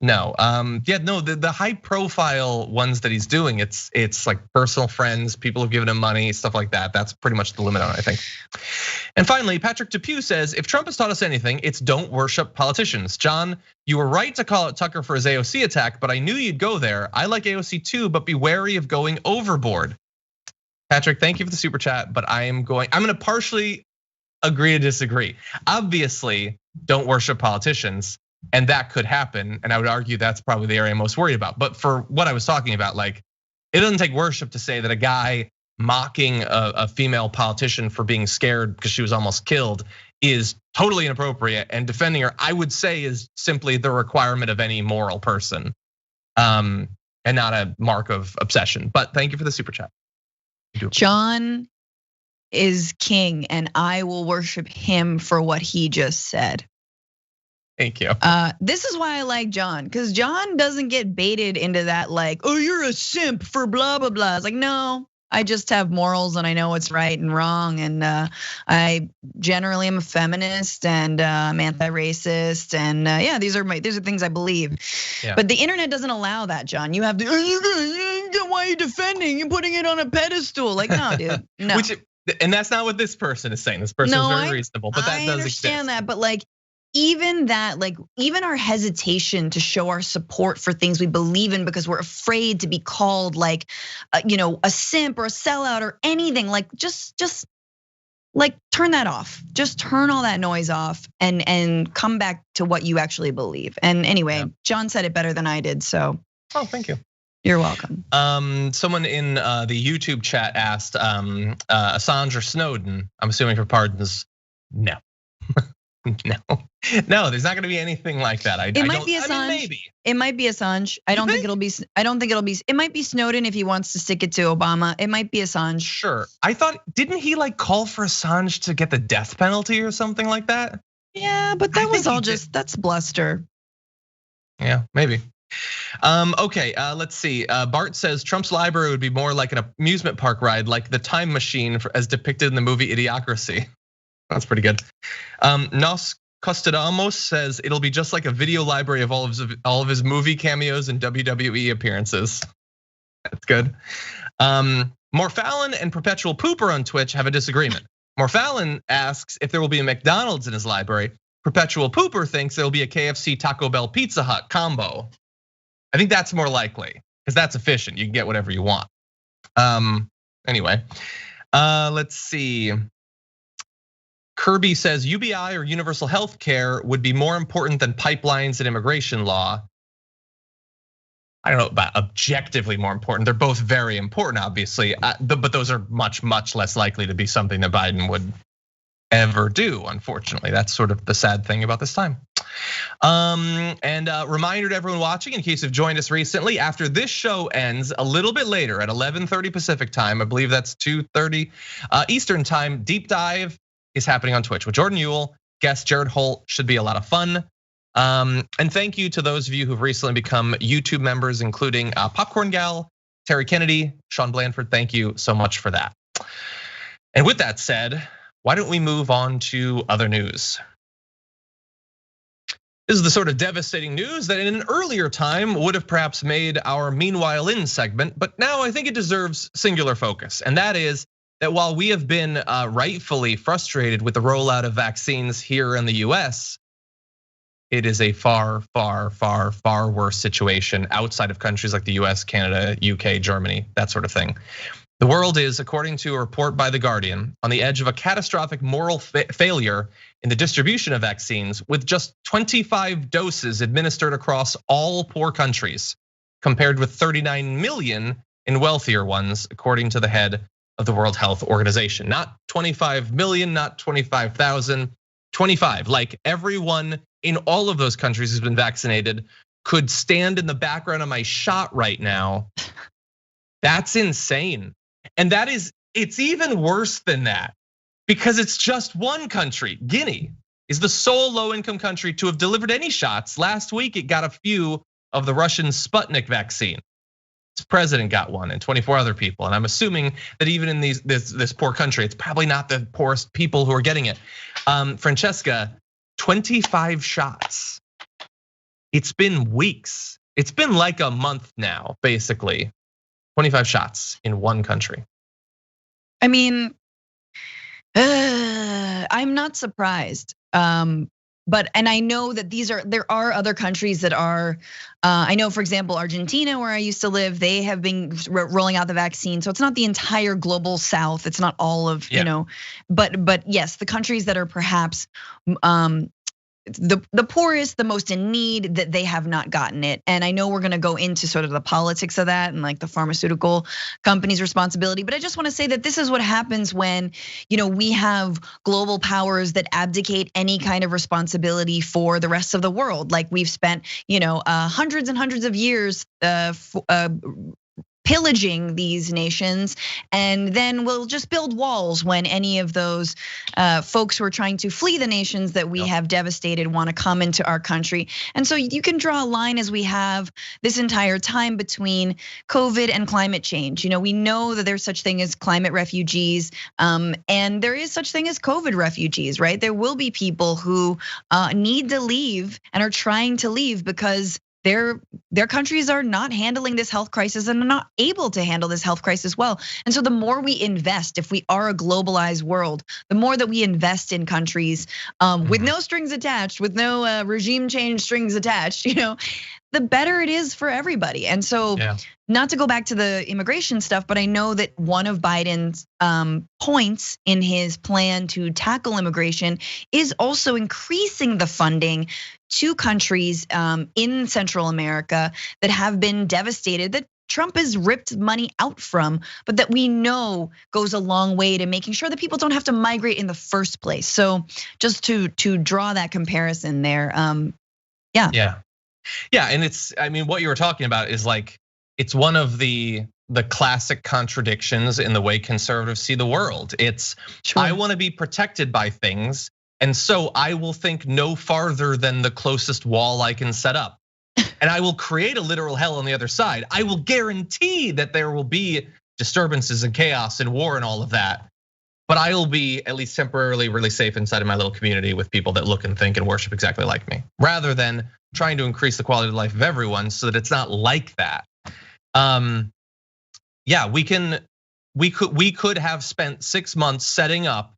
No, the high profile ones that he's doing, it's like personal friends, people have given him money, stuff like that. That's pretty much the limit on it, I think. And finally, Patrick Depew says, if Trump has taught us anything, it's don't worship politicians. John, you were right to call out Tucker for his AOC attack, but I knew you'd go there. I like AOC too, but be wary of going overboard. Patrick, thank you for the super chat, but I'm gonna partially agree to disagree. Obviously, don't worship politicians. And that could happen, and I would argue that's probably the area I'm most worried about. But for what I was talking about, like, it doesn't take worship to say that a guy mocking a female politician for being scared because she was almost killed is totally inappropriate, and defending her, I would say, is simply the requirement of any moral person, and not a mark of obsession. But thank you for the super chat. John is king, and I will worship him for what he just said. Thank you. This is why I like John, because John doesn't get baited into that like, oh, you're a simp for blah, blah, blah. It's like, no, I just have morals and I know what's right and wrong. And I generally am a feminist and I'm anti-racist. And yeah, these are things I believe. Yeah. But the internet doesn't allow that, John. You have to, why are you defending? You're putting it on a pedestal. Like, no, dude, no. And that's not what this person is saying. This person is very reasonable, but that does exist. I understand that, but like, even that, like, even our hesitation to show our support for things we believe in because we're afraid to be called like, a simp or a sellout or anything, like just like turn that off. Just turn all that noise off and come back to what you actually believe. And anyway, John said it better than I did, so. Oh, thank you. You're welcome. Someone in the YouTube chat asked, Assange or Snowden? I'm assuming for pardons, no. No, there's not going to be anything like that. It might be Assange. I mean, maybe it might be Assange. I don't think it'll be. It might be Snowden if he wants to stick it to Obama. It might be Assange. Sure. I thought, didn't he like call for Assange to get the death penalty or something like that? Yeah, but that was all that's bluster. Yeah, maybe. Okay, let's see. Bart says Trump's library would be more like an amusement park ride, like the Time Machine as depicted in the movie Idiocracy. That's pretty good. Nos Costadamos says it'll be just like a video library of all of his movie cameos and WWE appearances. That's good. Morfallon and Perpetual Pooper on Twitch have a disagreement. Morfallon asks if there will be a McDonald's in his library. Perpetual Pooper thinks there will be a KFC, Taco Bell, Pizza Hut combo. I think that's more likely because that's efficient. You can get whatever you want. Anyway, let's see. Kirby says UBI or universal health care would be more important than pipelines and immigration law. I don't know about objectively more important. They're both very important, obviously, but those are much, much less likely to be something that Biden would ever do, unfortunately. That's sort of the sad thing about this time. And a reminder to everyone watching, in case you've joined us recently, after this show ends a little bit later at 11:30 Pacific time, I believe that's 2:30 Eastern time, Deep Dive is happening on Twitch with Jordan Ewell, guest Jared Holt. Should be a lot of fun. And thank you to those of you who've recently become YouTube members, including Popcorn Gal, Terry Kennedy, Sean Blanford. Thank you so much for that. And with that said, why don't we move on to other news? This is the sort of devastating news that in an earlier time would have perhaps made our Meanwhile In segment, but now I think it deserves singular focus. And that is that while we have been rightfully frustrated with the rollout of vaccines here in the US, it is a far, far, far, far worse situation outside of countries like the US, Canada, UK, Germany, that sort of thing. The world is, according to a report by The Guardian, on the edge of a catastrophic moral failure in the distribution of vaccines, with just 25 doses administered across all poor countries, compared with 39 million in wealthier ones, according to the head of the World Health Organization. Not 25 million, not 25,000, 25. Like everyone in all of those countries who's been vaccinated could stand in the background of my shot right now. That's insane. And it's even worse than that, because it's just one country. Guinea is the sole low-income country to have delivered any shots. Last week, it got a few of the Russian Sputnik vaccine. Its president got one and 24 other people. And I'm assuming that even in this poor country, it's probably not the poorest people who are getting it. Francesca, 25 shots. It's been weeks. It's been like a month now, basically. 25 shots in one country. I mean, I'm not surprised. But I know that there are other countries that are. I know, for example, Argentina, where I used to live, they have been rolling out the vaccine. So it's not the entire global South. It's not all of But yes, the countries that are perhaps the poorest, the most in need, that they have not gotten it. And I know we're gonna go into sort of the politics of that and like the pharmaceutical companies' responsibility. But I just wanna say that this is what happens when we have global powers that abdicate any kind of responsibility for the rest of the world. Like we've spent hundreds and hundreds of years pillaging these nations, and then we'll just build walls when any of those folks who are trying to flee the nations that we have devastated want to come into our country. And so you can draw a line, as we have this entire time, between COVID and climate change. We know that there's such thing as climate refugees, and there is such thing as COVID refugees, right? There will be people who need to leave and are trying to leave because their countries are not handling this health crisis and are not able to handle this health crisis well. And so the more we invest, if we are a globalized world, the more that we invest in countries with no strings attached, with no regime change strings attached, the better it is for everybody. And so not to go back to the immigration stuff, but I know that one of Biden's points in his plan to tackle immigration is also increasing the funding to countries in Central America that have been devastated, that Trump has ripped money out from, but that we know goes a long way to making sure that people don't have to migrate in the first place. So just to draw that comparison there, Yeah, and what you were talking about is like, it's one of the classic contradictions in the way conservatives see the world. It's, I wanna be protected by things, and so I will think no farther than the closest wall I can set up. And I will create a literal hell on the other side. I will guarantee that there will be disturbances and chaos and war and all of that. But I will be, at least temporarily, really safe inside of my little community with people that look and think and worship exactly like me, rather than trying to increase the quality of life of everyone so that it's not like that. We could have spent 6 months setting up,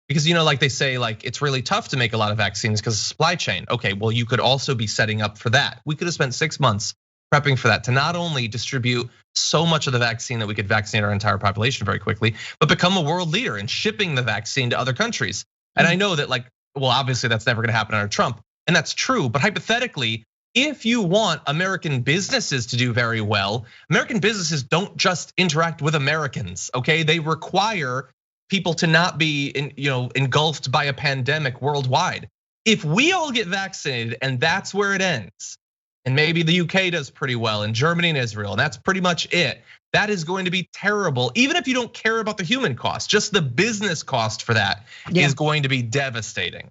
because like they say, like it's really tough to make a lot of vaccines because of supply chain. Okay, well you could also be setting up for that. We could have spent 6 months prepping for that, to not only distribute so much of the vaccine that we could vaccinate our entire population very quickly, but become a world leader in shipping the vaccine to other countries. And I know that obviously that's never gonna happen under Trump, and that's true, but hypothetically, if you want American businesses to do very well, American businesses don't just interact with Americans, okay? They require people to not be engulfed by a pandemic worldwide. If we all get vaccinated and that's where it ends, and maybe the UK does pretty well, and Germany and Israel, and that's pretty much it, that is going to be terrible. Even if you don't care about the human cost, just the business cost for that is going to be devastating.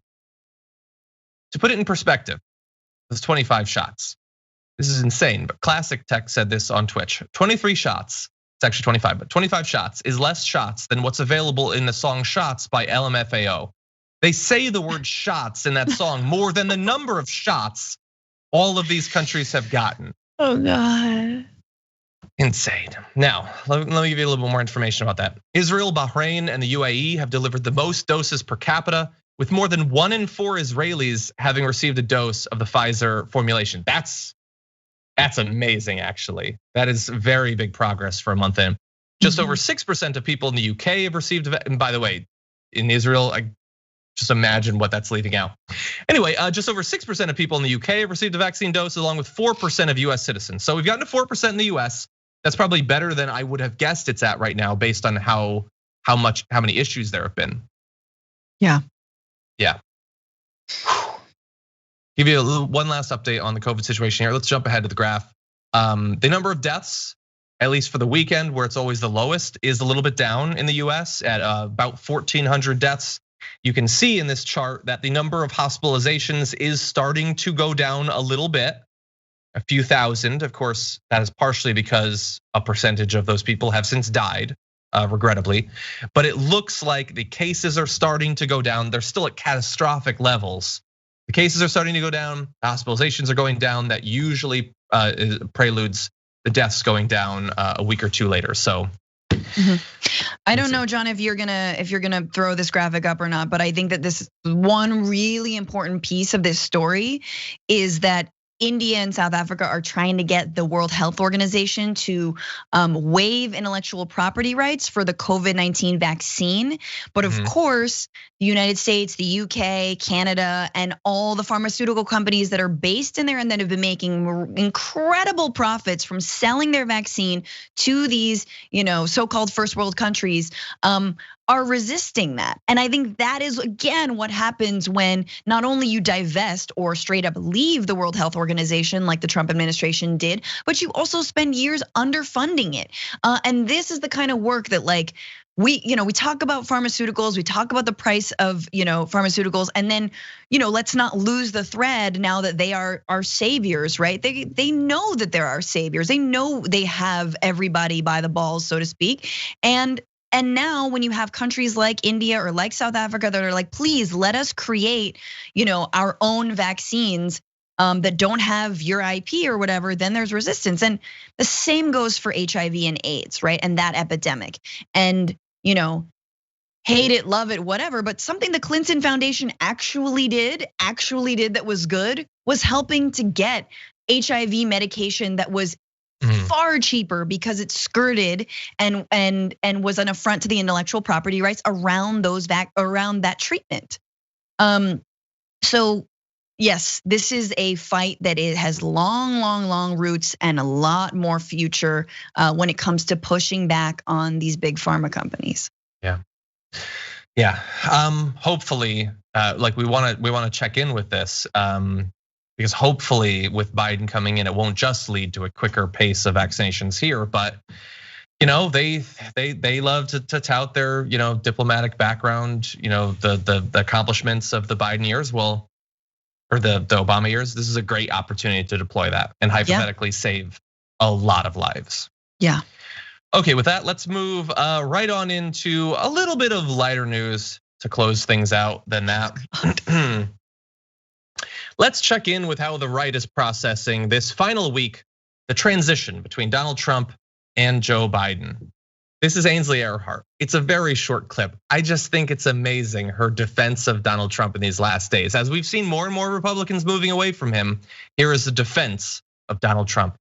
To put it in perspective, there's 25 shots. This is insane, but Classic Tech said this on Twitch. 23 shots, it's actually 25, but 25 shots is less shots than what's available in the song Shots by LMFAO. They say the word shots in that song more than the number of shots all of these countries have gotten. Oh God. Insane. Now, let me give you a little bit more information about that. Israel, Bahrain, and the UAE have delivered the most doses per capita, with more than 1 in 4 Israelis having received a dose of the Pfizer formulation. That's amazing, actually. That is very big progress for a month in. Just over 6% of people in the UK have received, and by the way, in Israel, I just imagine what that's leading out. Anyway, just over 6% of people in the UK have received a vaccine dose, along with 4% of US citizens. So we've gotten to 4% in the US. That's probably better than I would have guessed it's at right now, based on how many issues there have been. Yeah. Give you one last update on the COVID situation here. Let's jump ahead to the graph. The number of deaths, at least for the weekend, where it's always the lowest, is a little bit down in the US at about 1,400 deaths. You can see in this chart that the number of hospitalizations is starting to go down a little bit, a few thousand. Of course, that is partially because a percentage of those people have since died, regrettably. But it looks like the cases are starting to go down. They're still at catastrophic levels. The cases are starting to go down, hospitalizations are going down. That usually preludes the deaths going down a week or two later. So I don't know, John, if you're gonna throw this graphic up or not, but I think that this one really important piece of this story is that India and South Africa are trying to get the World Health Organization to waive intellectual property rights for the COVID-19 vaccine. But of course, the United States, the UK, Canada, and all the pharmaceutical companies that are based in there and that have been making incredible profits from selling their vaccine to these, so-called first world countries, are resisting that. And I think that is, again, what happens when not only you divest or straight up leave the World Health Organization like the Trump administration did, but you also spend years underfunding it. And this is the kind of work that we talk about pharmaceuticals, we talk about the price of pharmaceuticals, and then let's not lose the thread now that they are our saviors, right? They know that they're our saviors. They know they have everybody by the balls, so to speak. And now when you have countries like India or like South Africa that are like, please let us create, our own vaccines that don't have your IP or whatever, then there's resistance. And the same goes for HIV and AIDS, right? And that epidemic. And hate it, love it, whatever. But something the Clinton Foundation actually did that was good, was helping to get HIV medication that was far cheaper because it skirted and was an affront to the intellectual property rights around that treatment. So yes, this is a fight that it has long roots and a lot more future when it comes to pushing back on these big pharma companies. Yeah. Hopefully, we want to check in with this. Because hopefully with Biden coming in, it won't just lead to a quicker pace of vaccinations here, but they love to tout their diplomatic background, the accomplishments of the Biden years, or the Obama years. This is a great opportunity to deploy that and hypothetically save a lot of lives. Yeah. Okay, with that, let's move right on into a little bit of lighter news to close things out than that. Let's check in with how the right is processing this final week, the transition between Donald Trump and Joe Biden. This is Ainsley Earhart. It's a very short clip. I just think it's amazing, her defense of Donald Trump in these last days. As we've seen more and more Republicans moving away from him, here is the defense of Donald Trump.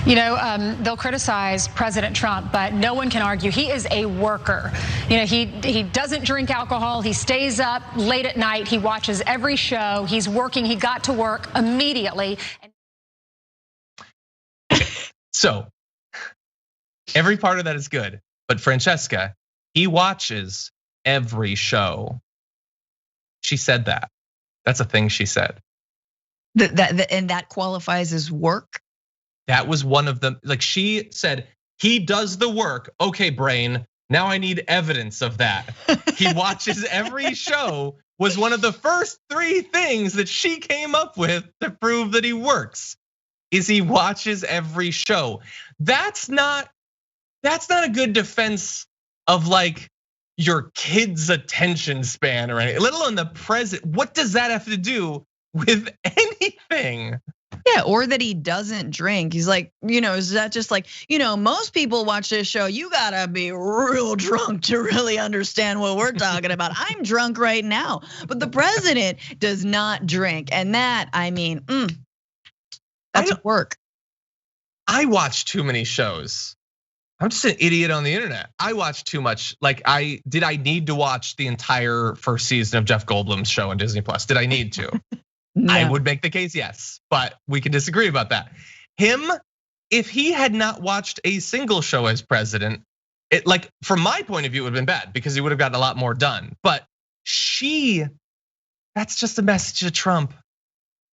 They'll criticize President Trump, but no one can argue he is a worker. He doesn't drink alcohol. He stays up late at night. He watches every show. He's working. He got to work immediately. So every part of that is good, but Francesca, he watches every show. She said that. That's a thing she said. And that qualifies as work? That was one of them. She said, he does the work. Okay, brain, now I need evidence of that. He watches every show was one of the first 3 things that she came up with to prove that he works. Is he watches every show. That's not a good defense of your kid's attention span or anything, let alone the president. What does that have to do with anything? Yeah, or that he doesn't drink. He's like, is that just most people watch this show, you gotta be real drunk to really understand what we're talking about. I'm drunk right now, but the president does not drink. And that, that's work. I watch too many shows. I'm just an idiot on the internet. I watch too much. Like, I need to watch the entire first season of Jeff Goldblum's show on Disney Plus? Did I need to? No. I would make the case yes, but we can disagree about that. Him, if he had not watched a single show as president, it, like, from my point of view, it would have been bad because he would have gotten a lot more done. But that's just a message to Trump.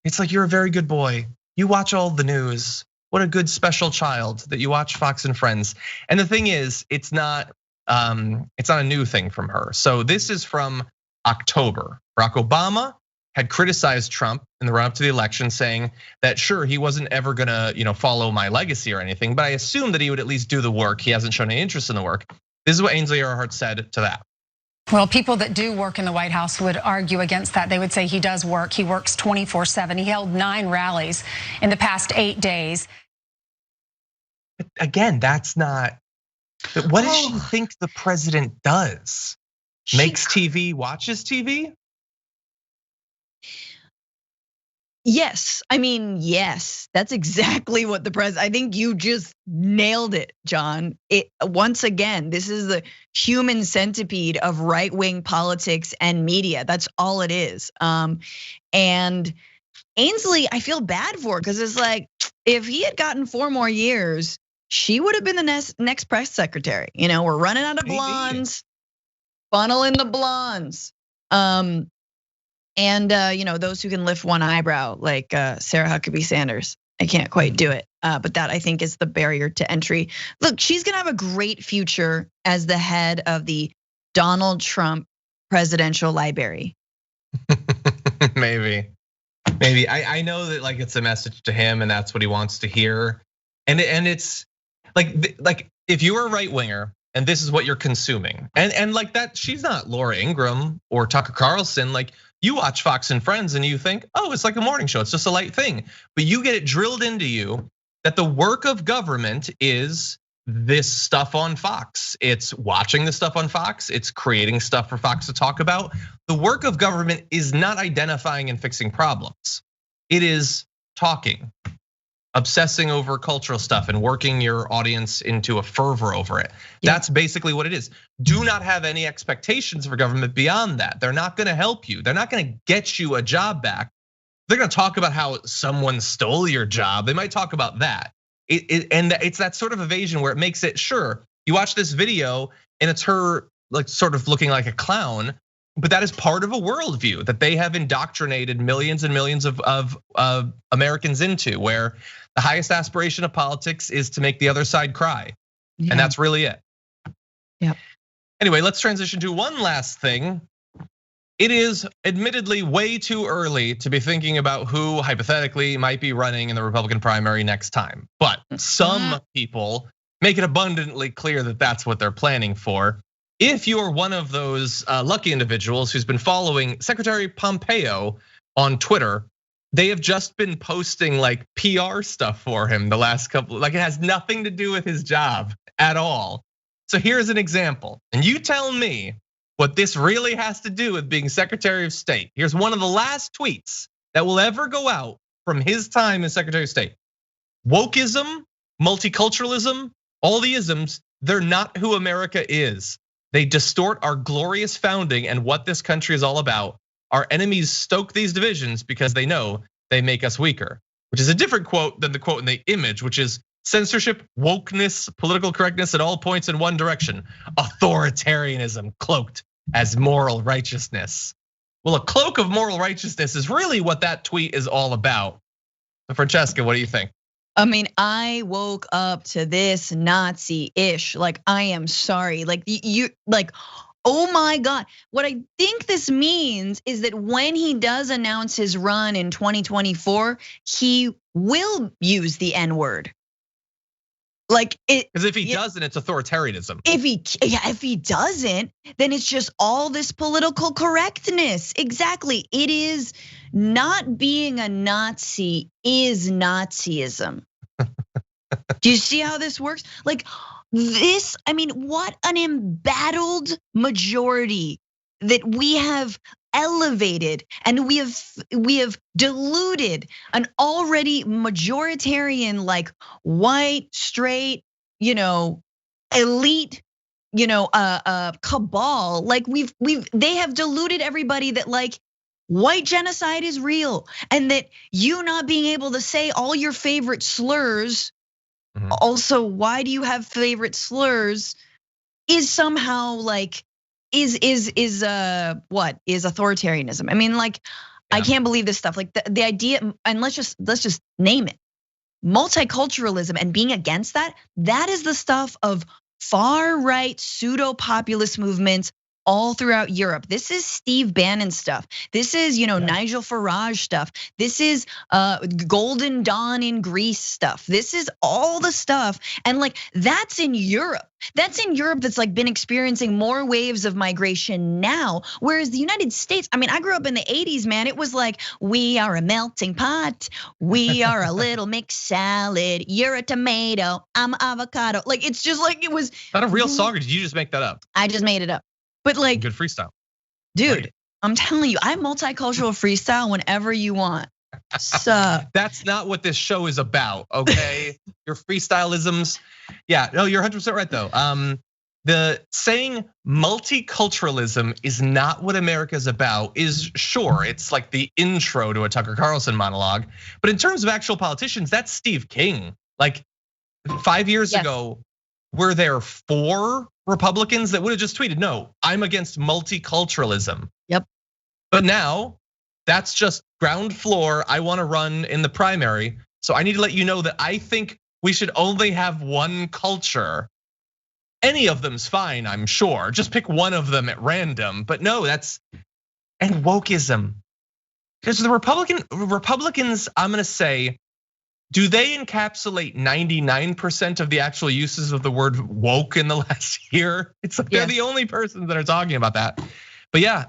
It's like, you're a very good boy. You watch all the news. What a good special child that you watch Fox and Friends. And the thing is, it's not a new thing from her. So this is from October. Barack Obama had criticized Trump in the run-up to the election, saying that sure, he wasn't ever gonna follow my legacy or anything, but I assumed that he would at least do the work. He hasn't shown any interest in the work. This is what Ainsley Earhart said to that. Well, people that do work in the White House would argue against that. They would say he does work. He works 24/7. He held 9 rallies in the past 8 days. But again, that's not. What does she think the president does? Makes TV, watches TV? Yes, I mean, yes, that's exactly what the president. I think you just nailed it, John. Once again, this is the human centipede of right-wing politics and media. That's all it is. And Ainsley, I feel bad for, because it's like, if he had gotten 4 more years, she would have been the next press secretary. We're running out of blondes, funnel in the blondes. And those who can lift one eyebrow, like Sarah Huckabee Sanders. I can't quite do it, but that I think is the barrier to entry. Look, she's gonna have a great future as the head of the Donald Trump Presidential Library. Maybe. I know that like it's a message to him, and that's what he wants to hear. And it's like if you're a right winger and this is what you're consuming, and like that, she's not Laura Ingraham or Tucker Carlson. Like, you watch Fox and Friends and you think, oh, it's like a morning show. It's just a light thing. But you get it drilled into you that the work of government is this stuff on Fox. It's watching the stuff on Fox. It's creating stuff for Fox to talk about. The work of government is not identifying and fixing problems. It is talking, obsessing over cultural stuff and working your audience into a fervor over it. That's basically what it is. Do not have any expectations for government beyond that. They're not gonna help you. They're not gonna get you a job back. They're gonna talk about how someone stole your job. They might talk about that. And it's that sort of evasion where it makes it, sure, you watch this video and it's her like sort of looking like a clown, but that is part of a worldview that they have indoctrinated millions and millions of Americans into, where the highest aspiration of politics is to make the other side cry. And that's really it. Yeah. Anyway, let's transition to one last thing. It is admittedly way too early to be thinking about who hypothetically might be running in the Republican primary next time. But some people make it abundantly clear that that's what they're planning for. If you're one of those lucky individuals who's been following Secretary Pompeo on Twitter, they have just been posting like PR stuff for him the last couple, like it has nothing to do with his job at all. So here's an example, and you tell me what this really has to do with being Secretary of State. Here's one of the last tweets that will ever go out from his time as Secretary of State. Wokeism, multiculturalism, all the isms, they're not who America is. They distort our glorious founding and what this country is all about. Our enemies stoke these divisions because they know they make us weaker, which is a different quote than the quote in the image, which is censorship, wokeness, political correctness at all points in one direction, authoritarianism cloaked as moral righteousness. Well, a cloak of moral righteousness is really what that tweet is all about. Francesca, what do you think? I mean, I woke up to this Nazi-ish. Like, I am sorry. Like, oh my God. What I think this means is that when he does announce his run in 2024, he will use the N-word. Like it, because if he doesn't, it's authoritarianism. If he doesn't, then it's just all this political correctness. Exactly. It is not being a Nazi is Nazism. Do you see how this works? Like this, I mean, what an embattled majority that we have elevated, and we have diluted an already majoritarian, like white, straight, elite, cabal. Like they have deluded everybody that like white genocide is real, and that you not being able to say all your favorite slurs. Also, why do you have favorite slurs? Is somehow like is authoritarianism? I mean, like, I can't believe this stuff. Like the idea, and let's just name it. Multiculturalism and being against that is the stuff of far right pseudo populist movements all throughout Europe. This is Steve Bannon stuff. This is, Nigel Farage stuff. This is Golden Dawn in Greece stuff. This is all the stuff. And like, that's in Europe. That's in Europe that's like been experiencing more waves of migration now. Whereas the United States, I mean, I grew up in the 80s, man. It was like, we are a melting pot. We are a little mixed salad. You're a tomato, I'm avocado. Like, it's just like, it was. Not a real song, or did you just make that up? I just made it up. But like, good freestyle, dude. Right. I'm telling you, I multicultural freestyle whenever you want. So that's not what this show is about, okay? Your freestylisms, yeah. No, you're 100% right though. The saying multiculturalism is not what America's about is sure. It's like the intro to a Tucker Carlson monologue, but in terms of actual politicians, that's Steve King. Like 5 years ago, were there 4 Republicans that would have just tweeted, no, I'm against multiculturalism. Yep. But now that's just ground floor. I want to run in the primary. So I need to let you know that I think we should only have one culture. Any of them's fine, I'm sure. Just pick one of them at random. But no, and wokeism. Because the Republicans, I'm gonna say, do they encapsulate 99% of the actual uses of the word woke in the last year? It's like they're the only persons that are talking about that. But yeah,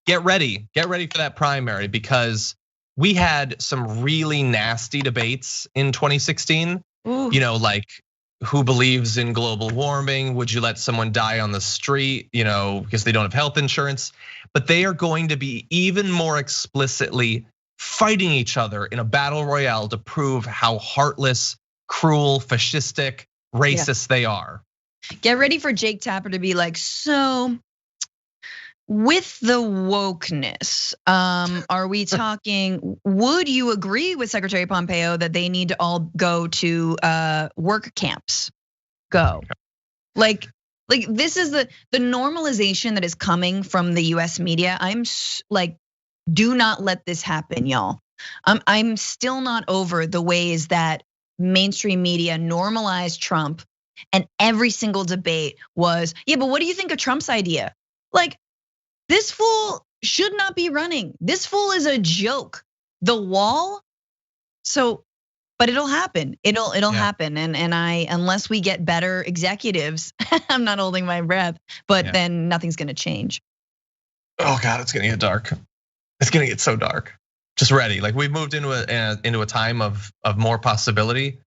get ready for that primary, because we had some really nasty debates in 2016. Ooh. Like, who believes in global warming? Would you let someone die on the street, because they don't have health insurance? But they are going to be even more explicitly fighting each other in a battle royale to prove how heartless, cruel, fascistic, racist they are. Get ready for Jake Tapper to be like, so with the wokeness, are we talking, would you agree with Secretary Pompeo that they need to all go to work camps? Go. Like this is the normalization that is coming from the US media. I'm like, do not let this happen, y'all. I'm still not over the ways that mainstream media normalized Trump, and every single debate was, yeah, but what do you think of Trump's idea? Like, this fool should not be running. This fool is a joke. The wall. So, but it'll happen. It'll happen. And unless we get better executives, I'm not holding my breath, but then nothing's gonna change. Oh God, it's gonna get dark. It's gonna get so dark. Just ready. Like, we've moved into a time of more possibility.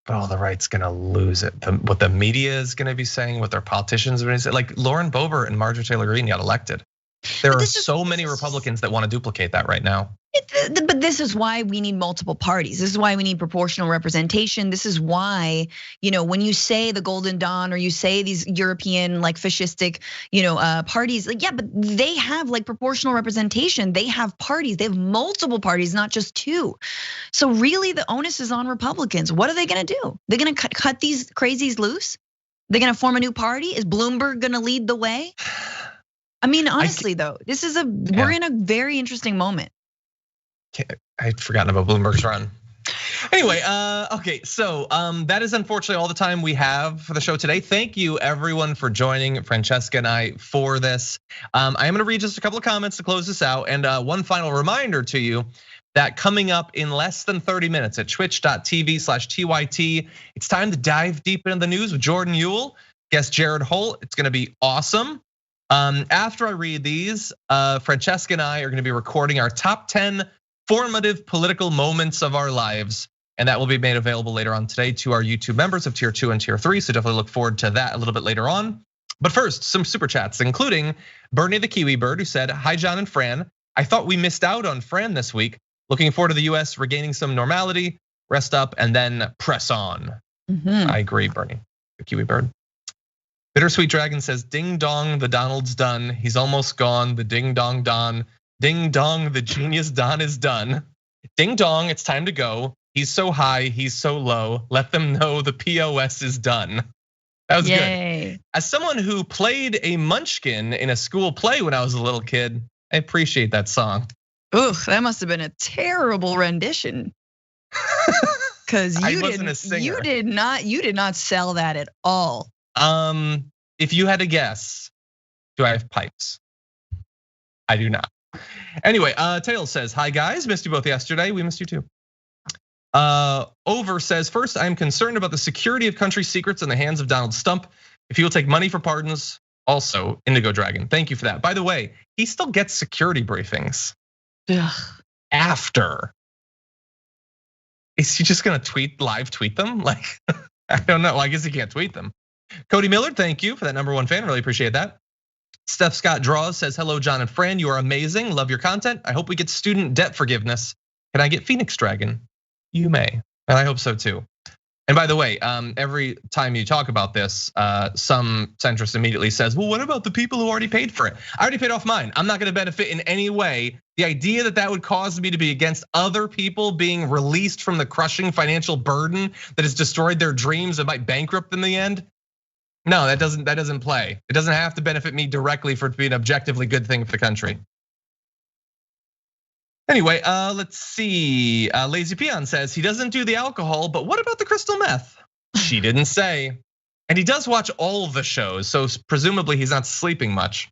But the right's gonna lose it. What the media is gonna be saying, what their politicians are gonna say. Like, Lauren Boebert and Marjorie Taylor Greene got elected. There are so many Republicans that want to duplicate that right now. But this is why we need multiple parties. This is why we need proportional representation. This is why, when you say the Golden Dawn, or you say these European like fascistic, parties, like, yeah, but they have like proportional representation. They have parties. They have multiple parties, not just 2. So really, the onus is on Republicans. What are they gonna do? They're gonna cut these crazies loose? They're gonna form a new party? Is Bloomberg gonna lead the way? I mean, honestly, though, this is we're in a very interesting moment. I'd forgotten about Bloomberg's run. Anyway, okay, so that is unfortunately all the time we have for the show today. Thank you everyone for joining Francesca and I for this. I am gonna read just a couple of comments to close this out, and one final reminder to you that coming up in less than 30 minutes at twitch.tv/TYT, it's time to dive deep into the news with Jordan Ewell, guest Jared Holt. It's gonna be awesome. After I read these, Francesca and I are gonna be recording our top 10 formative political moments of our lives, and that will be made available later on today to our YouTube members of tier 2 and tier 3. So definitely look forward to that a little bit later on. But first, some super chats, including Bernie the Kiwi Bird, who said, "Hi John and Fran. I thought we missed out on Fran this week. Looking forward to the US regaining some normality, rest up, and then press on." I agree, Bernie. the Kiwi bird. Bittersweet Dragon says, ding dong, the Donald's done. He's almost gone, the ding dong Don. Ding dong, the genius Don is done. Ding dong, it's time to go. He's so high, he's so low. Let them know the POS is done. That was good. As someone who played a munchkin in a school play when I was a little kid, I appreciate that song. Ugh, that must have been a terrible rendition. Because you did not sell that at all. If you had to guess, do I have pipes? I do not. Anyway, Tails says, hi guys, missed you both yesterday. We missed you too. Over says, first, I'm concerned about the security of country secrets in the hands of Donald Stump. If he will take money for pardons, also Indigo Dragon. Thank you for that. By the way, he still gets security briefings. Ugh. After. Is he just gonna live tweet them? Like, I don't know. Well, I guess he can't tweet them. Cody Millard, thank you for that #1 fan. Really appreciate that. Steph Scott Draws says, hello, John and Fran. You are amazing. Love your content. I hope we get student debt forgiveness. Can I get Phoenix Dragon? You may, and I hope so too. And by the way, every time you talk about this, some centrist immediately says, well, what about the people who already paid for it? I already paid off mine. I'm not gonna benefit in any way. The idea that would cause me to be against other people being released from the crushing financial burden that has destroyed their dreams and might bankrupt them in the end. No, that doesn't play. It doesn't have to benefit me directly for it to be an objectively good thing for the country. Anyway, let's see. Lazy Peon says he doesn't do the alcohol, but what about the crystal meth? She didn't say. And he does watch all of the shows, so presumably he's not sleeping much.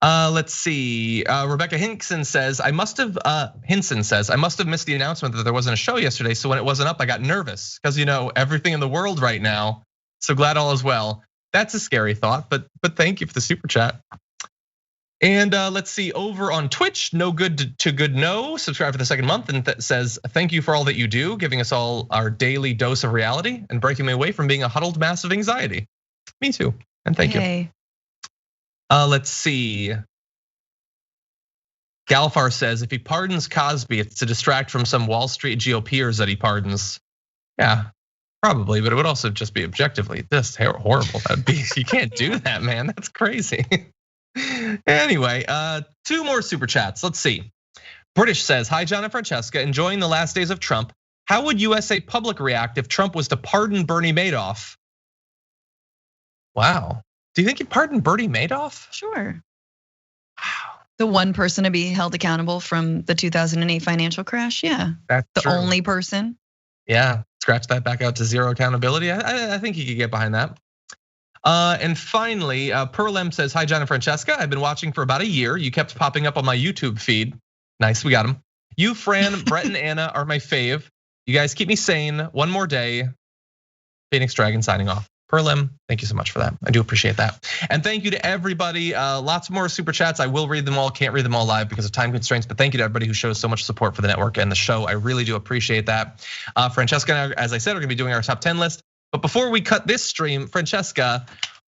Let's see. Rebecca Hinson says, I must have missed the announcement that there wasn't a show yesterday. So when it wasn't up, I got nervous because everything in the world right now. So glad all is well. That's a scary thought, but thank you for the super chat. And let's see, over on Twitch, No Good to Good No, subscribe for the 2nd month and says, thank you for all that you do, giving us all our daily dose of reality and breaking me away from being a huddled mass of anxiety. Me too, and thank you. Let's see. Galfar says, if he pardons Cosby, it's to distract from some Wall Street GOPers that he pardons. Yeah, probably, but it would also just be objectively this horrible. That'd be, you can't do that, man, that's crazy. Anyway, 2 more super chats. Let's see. British says, hi, John and Francesca, enjoying the last days of Trump. How would USA Public react if Trump was to pardon Bernie Madoff? Wow. Do you think he'd pardon Bernie Madoff? Sure. Wow. The one person to be held accountable from the 2008 financial crash? Yeah. That's the true. Only person. Yeah, scratch that back out to zero accountability. I think he could get behind that. And finally, Pearl M says, hi, John and Francesca. I've been watching for about a year. You kept popping up on my YouTube feed. Nice, we got him. You, Fran, Brett, and Anna are my fave. You guys keep me sane. One more day. Phoenix Dragon signing off. Pearl M, thank you so much for that. I do appreciate that. And thank you to everybody. Lots more super chats. I will read them all. Can't read them all live because of time constraints, but thank you to everybody who shows so much support for the network and the show. I really do appreciate that. Francesca and I, as I said, are gonna be doing our top 10 list. But before we cut this stream, Francesca,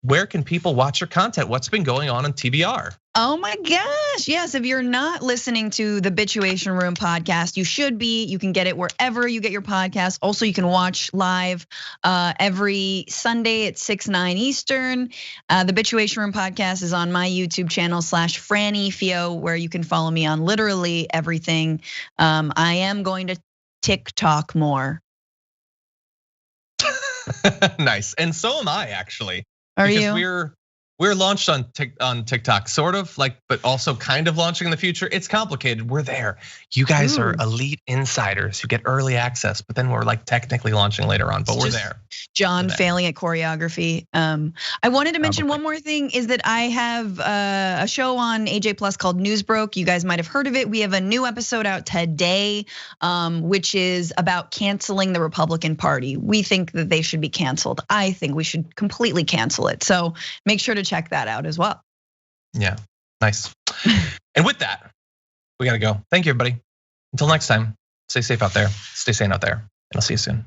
where can people watch your content? What's been going on TDR? Oh my gosh, yes, if you're not listening to the Bitchuation Room podcast, you should be. You can get it wherever you get your podcast. Also, you can watch live every Sunday at 6/9 Eastern. The Bitchuation Room podcast is on my YouTube channel /FrannyFio, where you can follow me on literally everything. I am going to TikTok more. Nice, and so am I actually. Are because you? We're launched on TikTok, sort of like, but also kind of launching in the future. It's complicated. We're there. You guys are elite insiders who get early access, but then we're like technically launching later on. But we're there. John failing at choreography. I wanted to mention one more thing is that I have a show on AJ Plus called Newsbroke. You guys might have heard of it. We have a new episode out today, which is about canceling the Republican Party. We think that they should be canceled. I think we should completely cancel it. So make sure to check that out as well. Yeah, nice. And with that, we gotta go. Thank you, everybody. Until next time, stay safe out there, stay sane out there, and I'll see you soon.